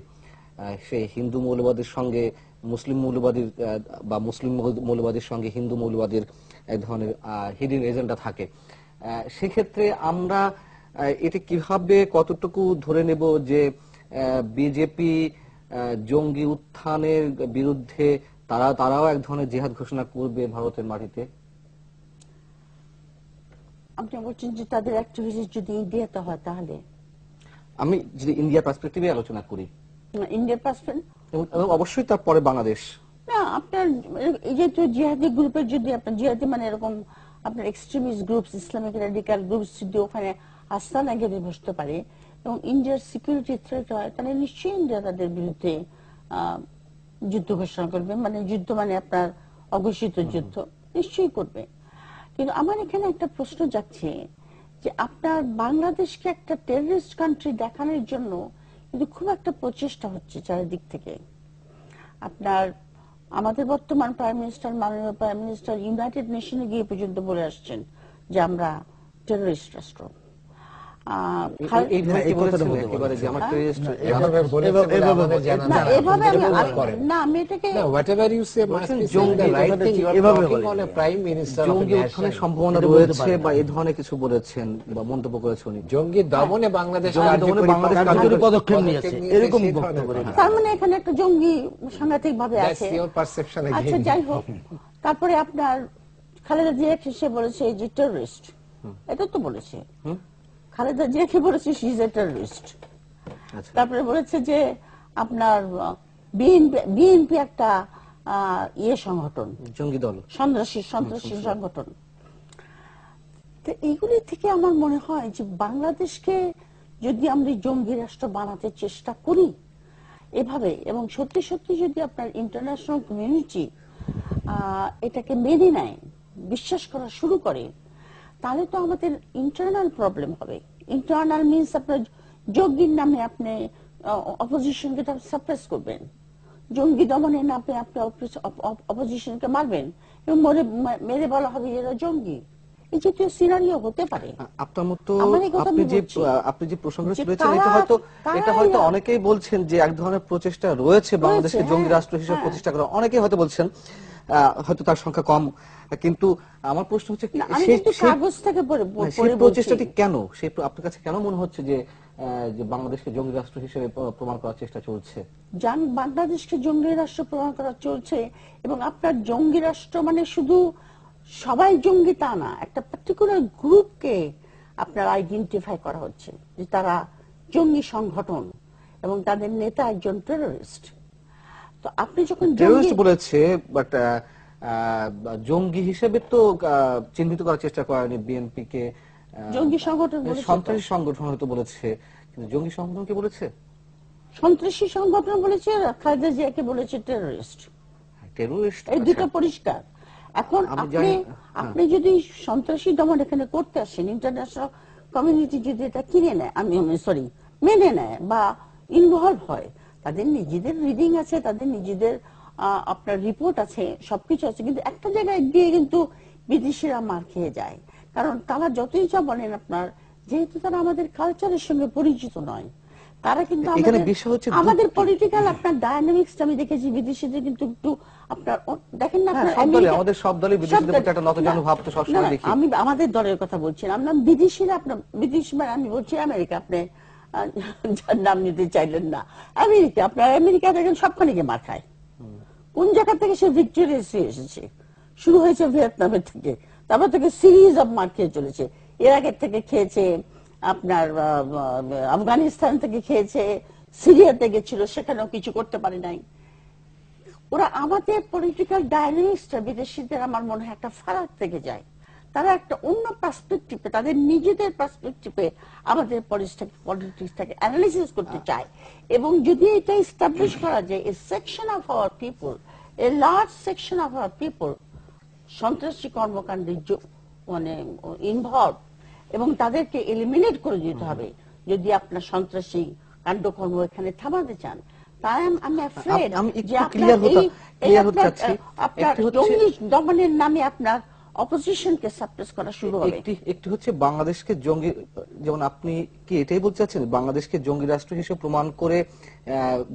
সেই হিন্দু মৌলবাদের সঙ্গে মুসলিম মৌলবাদীর বা মুসলিম মৌলবাদের সঙ্গে হিন্দু মৌলবাদের এক ধরনের হিডেন এজেন্ডা থাকে। সেক্ষেত্রে আমরা এটা কিভাবে কতটুকু ধরে নেব যে বিজেপি জঙ্গি উত্থানের বিরুদ্ধে তারাও এক ধরনের জিহাদ ঘোষণা করবে ভারতের মাটিতে? আপনি বলছেন যে তাদের অ্যাক্টিভিটিস যদি ইন্ডিয়াতে হয়, তাহলে আমি যদি ইন্ডিয়ার পার্সপেক্টিভে আলোচনা করি, ইন্ডিয়ার পাসপোর্ট এবং অবশ্যই তারপরে বাংলাদেশ। না, আপনার এই যে জিহাদি গ্রুপের যদি আপনার জিহাদি মানে এরকম আপনার extremist groups, Islamic radical groups যদি ওখানে আস্তানা গেড়ে বসতে পারে এবং ইন্ডিয়ার সিকিউরিটি থ্রেট হয়, তাহলে নিশ্চয়ই ইন্ডিয়া তাদের বিরুদ্ধে যুদ্ধ ঘোষণা করবে। মানে যুদ্ধ মানে আপনার অঘোষিত যুদ্ধ নিশ্চয়ই করবে। কিন্তু আমার এখানে একটা প্রশ্ন যাচ্ছে যে আপনার বাংলাদেশকে একটা টেররিস্ট কান্ট্রি দেখানোর জন্য কিন্তু খুব একটা প্রচেষ্টা হচ্ছে চারিদিক থেকে। আপনার আমাদের বর্তমান প্রাইম মিনিস্টার, মাননীয় প্রাইম মিনিস্টার ইউনাইটেড নেশনে গিয়ে পর্যন্ত বলে আসছেন যে আমরা টেররিস্ট রাষ্ট্র। এইভাবে কি বলেছেন একেবারে যে আমরা টেররিস্ট? এভাবে বলেছেন বলে আমাদের জানা না, নেই। এভাবে করেন। না, আমি এটাকে No, whatever you say must be saying জঙ্গি the right কথাটা thing. You are এভাবে talking বলেন। on a prime minister of a জঙ্গি nation. উত্থানের সম্ভাবনা এটা বলতে রয়েছে পারেন বা এই ধরনের কিছু বলেছেন বা মন্তব্য করেছেন উনি। জঙ্গি দমনে বাংলাদেশ জঙ্গি দমনে বাংলাদেশ কার্যকরী পদক্ষেপ নিয়েছে, এরকম বক্তব্য রেখেছে। তার মানে এখানে একটা জঙ্গি সাংঘাতিক ভাবে That's আছে। your perception again. আচ্ছা, যাই হোক, তারপরে আপনার খালেদা জিয়া সে বলেছে যে টেররিস্ট, এটা তো বলেছে খালেদা জিয়া কি বলেছে, শি ইজ এ টেররিস্ট। তারপরে বলেছে যে আপনার বিএনপি একটা সংগঠন, জঙ্গি দল, সন্ত্রাসী সংগঠন। তো এইগুলি থেকে আমার মনে হয় যে বাংলাদেশকে যদি আমরা জঙ্গি রাষ্ট্র বানাতে চেষ্টা করি এভাবে, এবং সত্যি সত্যি যদি আপনার ইন্টারন্যাশনাল কমিউনিটি এটাকে মেনে নেয়, বিশ্বাস করা শুরু করে, তাহলে তো আমাদের ইন্টারনাল প্রবলেম হবে। ইন্টারনাল মিনস আপনার জঙ্গির নামে আপনি অপোজিশনকে সাপ্রেস করবেন, জঙ্গি দমনের নামে আপনি অপোজিশনকে মারবেন এবং মেরে বলা হবে এরা জঙ্গি। এই জাতীয় সিনারিও হতে পারে। আপনার মতো আমার এই কথা আমি বলছি। আপনি যে প্রসঙ্গে যে তুলেছেন কারা- এটা হয়তো অনেকেই বলছেন যে এক ধরনের প্রচেষ্টা রয়েছে বাংলাদেশকে জঙ্গি হ্যাঁ, রাষ্ট্র হিসেবে হ্যাঁ। প্রতিষ্ঠা করা, অনেকেই হয়তো বলছেন, হয়তো তার সংখ্যা কম, কিন্তু আমার প্রশ্ন হচ্ছে না, আমি কিন্তু কাগজ থেকে পড়ে সেই বলছি। প্রচেষ্টাটি কেন, আপনার কাছে কেন মনে হচ্ছে যে যে বাংলাদেশকে জঙ্গি রাষ্ট্র হিসেবে প্রমাণ করার চেষ্টা চলছে? বাংলাদেশকে জঙ্গি রাষ্ট্র প্রমাণ করা চলছে, এবং আপনার জঙ্গি রাষ্ট্র মানে শুধু সবাই জঙ্গি তা না, একটা পার্টিকুলার গ্রুপকে আপনার আইডেন্টিফাই করা হচ্ছে যে তারা জঙ্গি সংগঠন এবং তাদের নেতা একজন টেররিস্ট। তো আপনি যখন টেররিস্ট বলেছে, বাট জঙ্গি হিসেবে তো চিহ্নিত করার চেষ্টা করেনি বিএনপি কে। জঙ্গি সংগঠন বলেছে তো। সন্ত্রাসী সংগঠন হয়তো বলেছে, কিন্তু জঙ্গি সংগঠন কে বলেছে? সন্ত্রাসী সংগঠন বলেছে, খালেদা জিয়াকে বলেছে টেররিস্ট। টেররিস্ট, এই দুটো পরিষ্কার। এখন আমি আপনি জানি, আপনি যদি সন্ত্রাসী দমন এখানে করতে আসেন, ইন্টারন্যাশনাল কমিউনিটি যদি এটা কিনে নেয়, আমি সরি মেনে নেয় বা ইনভলভ হয়, তাদের নিজেদের রিডিং আছে, তাদের নিজেদের আপনার রিপোর্ট আছে, সবকিছু আছে, কিন্তু একটা জায়গায় গিয়ে কিন্তু বিদেশিরা মার খেয়ে যায়। কারণ তারা যতই যা বলেন আপনার, যেহেতু তারা আমাদের কালচারের সঙ্গে পরিচিত নয়, তারা কিন্তু এখানে বিষয় হচ্ছে আমাদের পলিটিক্যাল আপনার ডায়নামিক্সটা আমি দেখেছি বিদেশিদের কিন্তু একটু আপনার দেখেন না আপনার সব দলে, আমেরিকা- আমাদের সব দলে বিদেশিদের সব প্রতি একটা নতজানু না, ভাব তো সবসময় না, দেখি। আমি আমাদের দলের কথা বলছিলাম না, বিদেশিরা আপনার বিদেশি মানে আমি বলছি আমেরিকা, আপনি যার নাম নিতে চাইলেন না, আমেরিকা আপনার আমেরিকা দেখেন সবখানে গিয়ে মার খায়। কোন জায়গা থেকে সে ভিক্টোরিয়াস এসেছে? শুরু হয়েছে ভিয়েতনামের থেকে, তারপর থেকে সিরিজ অফ মার খেয়ে চলেছে। ইরাকের থেকে খেয়েছে, আপনার আফগানিস্তান থেকে খেয়েছে, সিরিয়াতে গেছিল, সেখানেও কিছু করতে পারে নাই। ওরা আমাদের পলিটিক্যাল ডায়নামিক্সটা বিদেশিদের আমার মনে হয় একটা ফারাক থেকে যায়। তারা একটা অন্য পার্সপেক্টিভে, তাদের নিজেদের পার্সপেক্টিভে আমাদের পলিটিক্সটাকে অ্যানালিসিস করতে চায়। এবং যদি এটা এস্টাবলিশ করা যায়, a section of our people, a large section of our people সন্ত্রাসী কর্মকাণ্ডে মানে ইনভলভ, এবং তাদেরকে এলিমিনেট করে দিতে হবে যদি আপনার সন্ত্রাসী কাণ্ডকর্ম এখানে থামাতে চান। তাই আমি afraid আমি একটু যে আপনার clear হতে চাচ্ছি। আপনার একটি হচ্ছে- জঙ্গি দমনের নামে আপনার অপোজিশনকে সাপ্রেস করা শুরু হবে। একটি হচ্ছে বাংলাদেশকে জঙ্গি, যেমন আপনি কি এটাই বলতে চাচ্ছেন বাংলাদেশকে জঙ্গি রাষ্ট্র হিসেবে প্রমাণ করে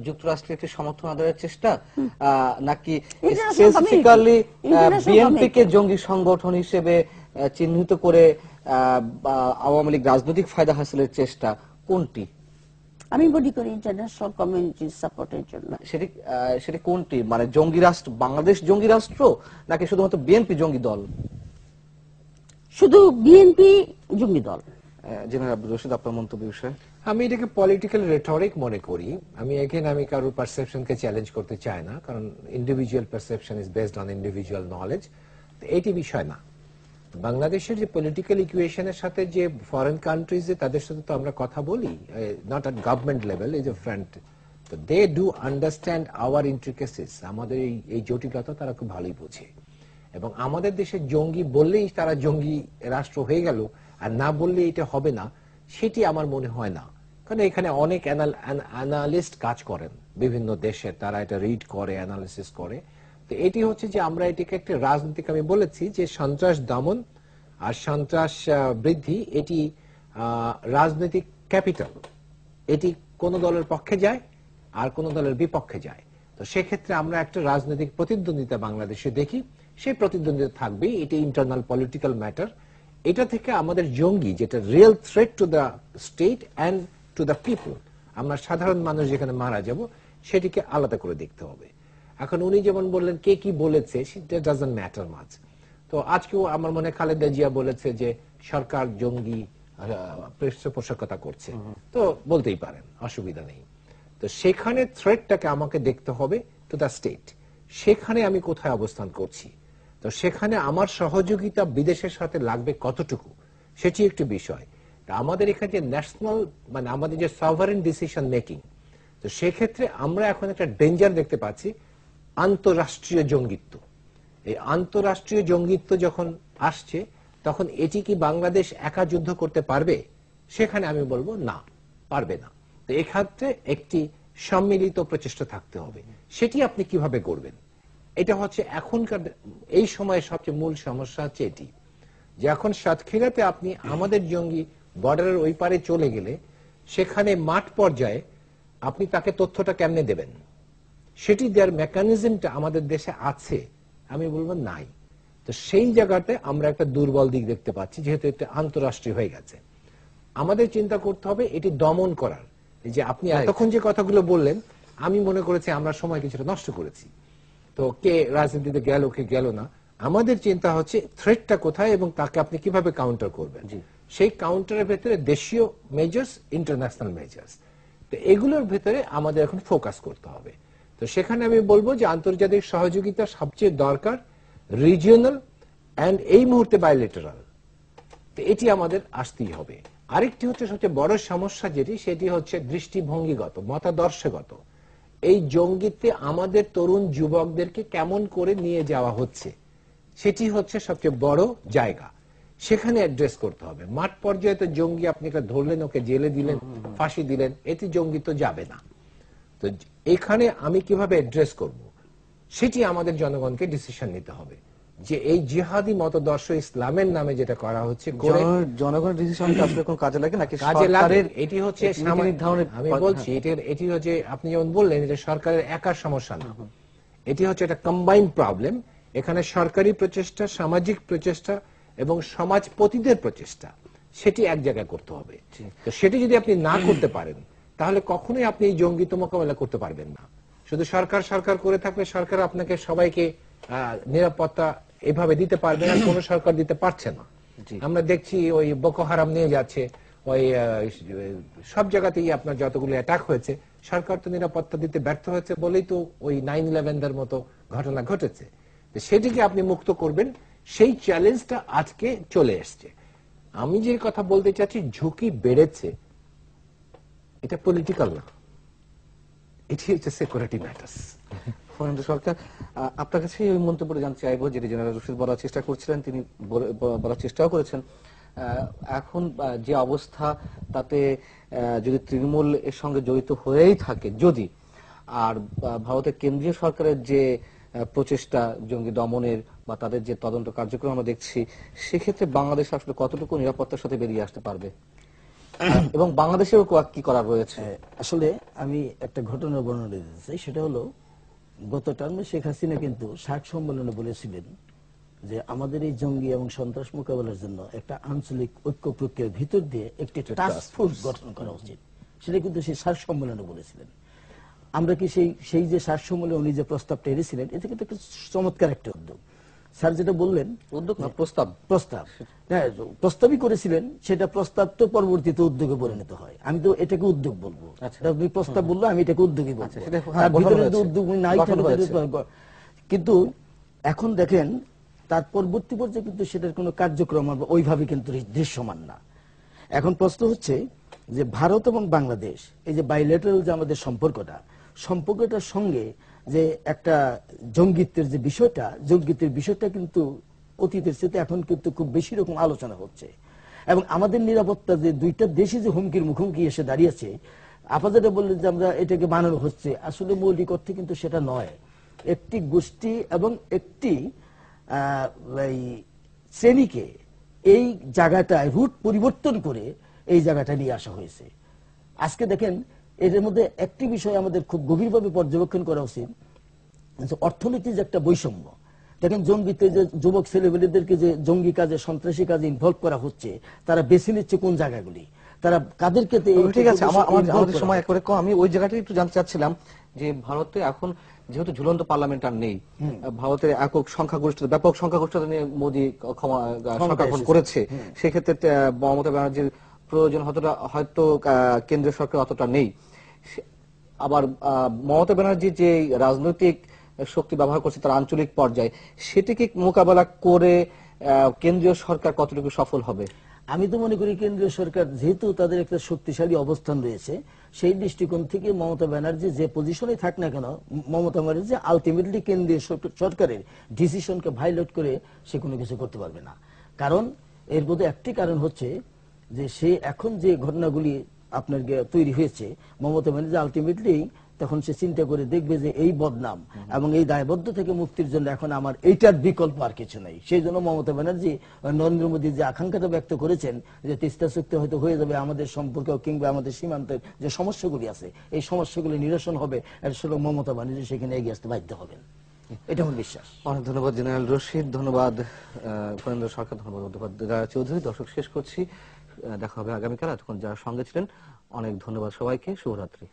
যুক্তরাষ্ট্রের একটি সমর্থন আদায়ের চেষ্টা, নাকি International specifically community, international BNP কে community। জঙ্গি সংগঠন হিসেবে চিহ্নিত করে আওয়ামী লীগ রাজনৈতিক ফায়দা হাসিলের চেষ্টা, কোনটি? আমি মনে করি ইন্টারন্যাশনাল কমিউনিটির সাপোর্টের জন্য। সেটি কোনটি? মানে জঙ্গি রাষ্ট্র, বাংলাদেশ জঙ্গি রাষ্ট্র, নাকি শুধুমাত্র বিএনপি জঙ্গি দল? শুধু বিএনপি জঙ্গি দল। জেনারেল আব্দুর রশিদ, আপনার মন্তব্য বিষয়ে। আমি এটাকে পলিটিক্যাল রেটরিক মনে করি। আমি কারোর পারসেপশনকে চ্যালেঞ্জ করতে চাই না, কারণ individual perception is based on individual knowledge. এটি বিষয় না। বাংলাদেশের যে পলিটিক্যাল ইকুয়েশনের সাথে যে ফরেন কান্ট্রিজ, তাদের সাথে তো আমরা কথা বলি, not at government level, is a front. তো দে ডু আন্ডারস্ট্যান্ড আওয়ার ইন্ট্রিকেসিস, আমাদের এই জটিলতা তারা খুব ভালোই বোঝে। এবং আমাদের দেশে জঙ্গি বললেই তারা জঙ্গি রাষ্ট্র হয়ে গেল, আর না বললে এটা হবে না, সেটি আমার মনে হয় না। কারণ এখানে অনেক অ্যানালিস্ট কাজ করেন বিভিন্ন দেশে, তারা এটা রিড করে, অ্যানালিসিস করে। তো এটি হচ্ছে যে আমরা এটিকে একটা রাজনৈতিক, আমি বলেছি যে সন্ত্রাস দমন আর সন্ত্রাস বৃদ্ধি, এটি রাজনৈতিক ক্যাপিটাল। এটি কোন দলের পক্ষে যায় আর কোন দলের বিপক্ষে যায়। তো সেক্ষেত্রে আমরা একটা রাজনৈতিক প্রতিদ্বন্দ্বিতা বাংলাদেশে দেখি, সেই প্রতিদ্বন্দ্বিতা থাকবে, এটি ইন্টারনাল পলিটিক্যাল ম্যাটার। এটা থেকে আমাদের জঙ্গি, যেটা real threat to the state and to the people, আমরা সাধারণ মানুষ যেখানে মারা যাব, সেটিকে আলাদা করে দেখতে হবে। এখন উনি যেমন বললেন কে কি বলেছে, সেটা ডাজন্ট ম্যাটার মাচ। তো আজকেও আমার মনে হয় খালেদা জিয়া বলেছে যে সরকার জঙ্গি পৃষ্ঠপোষকতা করছে, তো বলতেই পারেন, অসুবিধা নেই। তো সেখানে থ্রেটটাকে আমাকে দেখতে হবে টু দ্য স্টেট, সেখানে আমি কোথায় অবস্থান করছি। তো সেখানে আমার সহযোগিতা বিদেশের সাথে লাগবে কতটুকু, সেটি একটি বিষয়। আমাদের এখানে যে ন্যাশনাল, মানে আমাদের যে সভারেন ডিসিশন মেকিং, তো সেক্ষেত্রে আমরা এখন একটা ডেঞ্জার দেখতে পাচ্ছি, আন্তঃরাষ্ট্রীয় জঙ্গিত্ব। এই আন্তঃরাষ্ট্রীয় জঙ্গিত্ব যখন আসছে, তখন এটি কি বাংলাদেশ একা যুদ্ধ করতে পারবে? সেখানে আমি বলবো না, পারবে না। তো এক্ষেত্রে একটি সম্মিলিত প্রচেষ্টা থাকতে হবে। সেটি আপনি কিভাবে করবেন? এটা হচ্ছে এখনকার এই সময়ে সবচেয়ে মূল সমস্যা হচ্ছে এটি, যে এখন সাতক্ষীরাতে আপনি আমাদের জঙ্গি বর্ডারের ওই পারে চলে গেলে সেখানে মাঠ পর্যায়ে আপনি তাকে তথ্যটা কেমনে দেবেন? সেটি দেওয়ার মেকানিজমটা আমাদের দেশে আছে? আমি বলবো নাই। তো সেই জায়গাতে আমরা একটা দুর্বল দিক দেখতে পাচ্ছি, যেহেতু এটা আন্তঃরাষ্ট্রীয় হয়ে গেছে। আমাদের চিন্তা করতে হবে এটি দমন করার। এই যে আপনি এতক্ষণ যে কথাগুলো বললেন, আমি মনে করেছি আমরা সময় কিছুটা নষ্ট করেছি। তো কে রাজনীতিতে গেল কে গেল না, আমাদের চিন্তা হচ্ছে থ্রেটটা কোথায় এবং তাকে আপনি কিভাবে কাউন্টার করবেন। সেই কাউন্টারের ভেতরে দেশীয় মেজার্স, ইন্টারন্যাশনাল মেজার্স, তো এগুলোর ভেতরে আমাদের এখন ফোকাস করতে হবে। তো সেখানে আমি বলবো যে আন্তর্জাতিক সহযোগিতা সবচেয়ে দরকার, রিজিওনাল এন্ড এই মুহূর্তে বায়োলেটারাল। তো এটি আমাদের আসতেই হবে। আরেকটি হচ্ছে সবচেয়ে বড় সমস্যা যেটি, সেটি হচ্ছে দৃষ্টিভঙ্গিগত, মতাদর্শগত। এই জঙ্গিতে আমাদের তরুণ যুবকদেরকে কেমন করে নিয়ে যাওয়া হচ্ছে, সেটি হচ্ছে সবচেয়ে বড় জায়গা। সেখানে অ্যাড্রেস করতে হবে। মাঠ পর্যায়ে তো জঙ্গি আপনি ধরলেন, ওকে জেলে দিলেন, ফাঁসি দিলেন, এতে জঙ্গি তো যাবে না। তো এখানে আমি কিভাবে অ্যাড্রেস করব, সেটি আমাদের জনগণকে ডিসিশন নিতে হবে। যে এই জিহাদি মতদর্শ ইসলামের নামে যেটা করা হচ্ছে, জনগণের ডিসিশনটা আসলে কোন কাজে লাগে নাকি কাজে লাগে? সরকারের এটি হচ্ছে নীতি নির্ধারণের? আমি বলছি এটি হচ্ছে, আপনি যেমন বললেন, এটা সরকারের একার সমস্যা না, এটি হচ্ছে একটা কম্বাইন্ড প্রবলেম। এখানে সরকারি প্রচেষ্টা, সামাজিক প্রচেষ্টা এবং সমাজপতিদের প্রচেষ্টা, সেটি এক জায়গায় করতে হবে। তো সেটি যদি আপনি না করতে পারেন, তাহলে কখনোই আপনি এই জঙ্গিত্ব মোকাবেলা করতে পারবেন না। শুধু সরকার সরকার করে থাকলে সরকার আপনাকে সবাইকে নিরাপত্তা এভাবে দিতে পারবে না, কোন সরকার দিতে পারছে না। আমরা দেখছি ওই বোকো হারাম নিয়ে যাচ্ছে, ওই সব জায়গাতেই আপনার যতগুলো অ্যাটাক হয়েছে, সরকার তো নিরাপত্তা দিতে ব্যর্থ হয়েছে বলেই তো ওই 9/11 মতো ঘটনা ঘটেছে। সেটিকে আপনি মুক্ত করবেন, সেই চ্যালেঞ্জটা আজকে চলে এসছে। আমি যে কথা বলতে চাচ্ছি, ঝুঁকি বেড়েছে, এটা পলিটিক্যাল না, এটি হচ্ছে সিকিউরিটি ম্যাটার্স। ফখরুল সরকার, আপনার কাছে ওই মন্তব্যটা জানতে চাইবো যেটি জেনারেল রশিদ বলার চেষ্টা করছিলেন, তিনি বলার চেষ্টাও করেছেন। এখন যে অবস্থা, তাতে যদি তৃণমূল এর সঙ্গে জড়িত হয়েই থাকে, যদি আর ভারতের কেন্দ্রীয় সরকারের যে প্রচেষ্টা জঙ্গি দমনের বা তাদের যে তদন্ত কার্যক্রম আমরা দেখছি, সেক্ষেত্রে বাংলাদেশ আসলে কতটুকু নিরাপত্তার সাথে বেরিয়ে আসতে পারবে এবং বাংলাদেশেও কি করার রয়েছে? আসলে আমি একটা ঘটনার বর্ণনা দিতে চাই। সেটা হলো, গত টার্মে শেখ হাসিনা কিন্তু 60 সম্মেলনে বলেছিলেন যে আমাদের এই জঙ্গি এবং সন্ত্রাস মোকাবেলার জন্য একটা আঞ্চলিক ঐক্য প্রক্রিয়ার ভিতর দিয়ে একটি টাস্ক ফোর্স গঠন করা উচিত। সেটা কিন্তু সেই 60 সম্মেলনে বলেছিলেন। আমরা কি সেই যে 60 সম্মেলনে উনি যে প্রস্তাবটা এনেছিলেন, এটা কিন্তু একটা চমৎকার একটা উদ্যোগ। স্যার যেটা বললেন, উদ্যোগ না, প্রস্তাব হ্যাঁ, প্রস্তাবই করেছিলেন, সেটা প্রস্তাব তো পরবর্তীতে উদ্যোগে পরিণত হয়। আমি তো এটাকে উদ্যোগ বলবো। আপনি প্রস্তাব বললো, আমি এটাকে উদ্যোগই বলবো। তার ভিতরে উদ্যোগ নাই, কিন্তু এখন দেখেন তার পরবর্তী পর্যায়ে কিন্তু সেটার কোনো কার্যক্রম ওইভাবে কিন্তু দৃশ্যমান না। এখন প্রশ্ন হচ্ছে যে ভারত এবং বাংলাদেশ, এই যে বাইলেটারাল যে আমাদের সম্পর্কটার সঙ্গে যে একটা জঙ্গিত্বের যে বিষয়টা, জঙ্গিত্বের বিষয়টা কিন্তু অতীতের সাথে এখন কিন্তু খুব বেশি রকম আলোচনা হচ্ছে। এবং আমাদের নিরাপত্তা যে দুইটা দেশে যে হুমকির মুখোমুখি এসে দাঁড়িয়েছে, আপনি যেটা বললেন যে আমরা এটাকে বানানো হচ্ছে, আসলে মৌলিক অর্থে কিন্তু সেটা নয়। একটি গোষ্ঠী এবং একটি শ্রেণীকে এই জায়গাটায় রুট পরিবর্তন করে এই জায়গাটা নিয়ে আসা হয়েছে। আজকে দেখেন, এর মধ্যে একটি বিষয় আমাদের খুব গভীরভাবে পর্যবেক্ষণ করা উচিত, অর্থনীতির যে একটা বৈষম্য। দেখেন, জঙ্গিতে যে যুবক ছেলেমেয়েদেরকে যে জঙ্গি কাজে, সন্ত্রাসী কাজে ইনভলভ করা হচ্ছে, তারা বেছে নিচ্ছে কোন জায়গাগুলি, তারা কাদেরকে। ঠিক আছে, আমাদের সময় একেবারে কম। আমি ওই জায়গাটাই একটু জানতে চাচ্ছিলাম যে ভারতে এখন যেহেতু ঝুলন্ত পার্লামেন্ট আর নেই, ভারতের একক সংখ্যাগরিষ্ঠতা, ব্যাপক সংখ্যাগরিষ্ঠতা নিয়ে মোদী সরকার গঠন করেছে, সেক্ষেত্রে মমতা ব্যানার্জির প্রয়োজন হয়তো কেন্দ্রীয় সরকার অতটা নেই। আবার মমতা ব্যানার্জি যে রাজনৈতিক শক্তি ব্যবহার করছে তার আঞ্চলিক পর্যায়ে, সেটিকে মোকাবেলা করে কেন্দ্রীয় সরকার কতটুকু সফল হবে? আমি তো মনে করি কেন্দ্রীয় সরকার যেহেতু তাদের একটা শক্তিশালী অবস্থান রয়েছে, সেই দৃষ্টিকোণ থেকে মমতা ব্যানার্জি যে পজিশনে থাক না কেন, মমতা ব্যানার্জি আলটিমেটলি কেন্দ্রীয় সরকারের ডিসিশনকে ভায়োলেট করে সে কোনো কিছু করতে পারবে না। কারণ এর মধ্যে একটি কারণ হচ্ছে যে সে এখন যে ঘটনাগুলি আপনার তৈরি হয়েছে, মমতা ব্যানার্জি আলটিমেটলি তখন সে চিন্তা করে দেখবে যে এই বদনাম এবং এই দায়বদ্ধ থেকে মুক্তির জন্য এখন আমার এইটার বিকল্প আর কিছু নাই। সেই জন্য মমতা ব্যানার্জি নরেন্দ্র মোদী যে আকাঙ্ক্ষাটা ব্যক্ত করেছেন যে তিস্তা চুক্তি হয়তো হয়ে যাবে, আমাদের সম্পর্ক কিংবা আমাদের সীমান্তের যে সমস্যাগুলি আছে এই সমস্যাগুলি নিরসন হবে, আসলে মমতা ব্যানার্জি সেখানে এগিয়ে আসতে বাধ্য হবেন, এটা আমার বিশ্বাস। অনেক ধন্যবাদ জেনারেল রশিদ, ধন্যবাদ ফণীন্দ্র সরকার, ধন্যবাদ অধ্যাপক রায় চৌধুরী। দর্শক শেষ করছি, দেখা হবে আগামীকাল। এতক্ষণ যারা সঙ্গে ছিলেন অনেক ধন্যবাদ সবাইকে, শুভরাত্রি।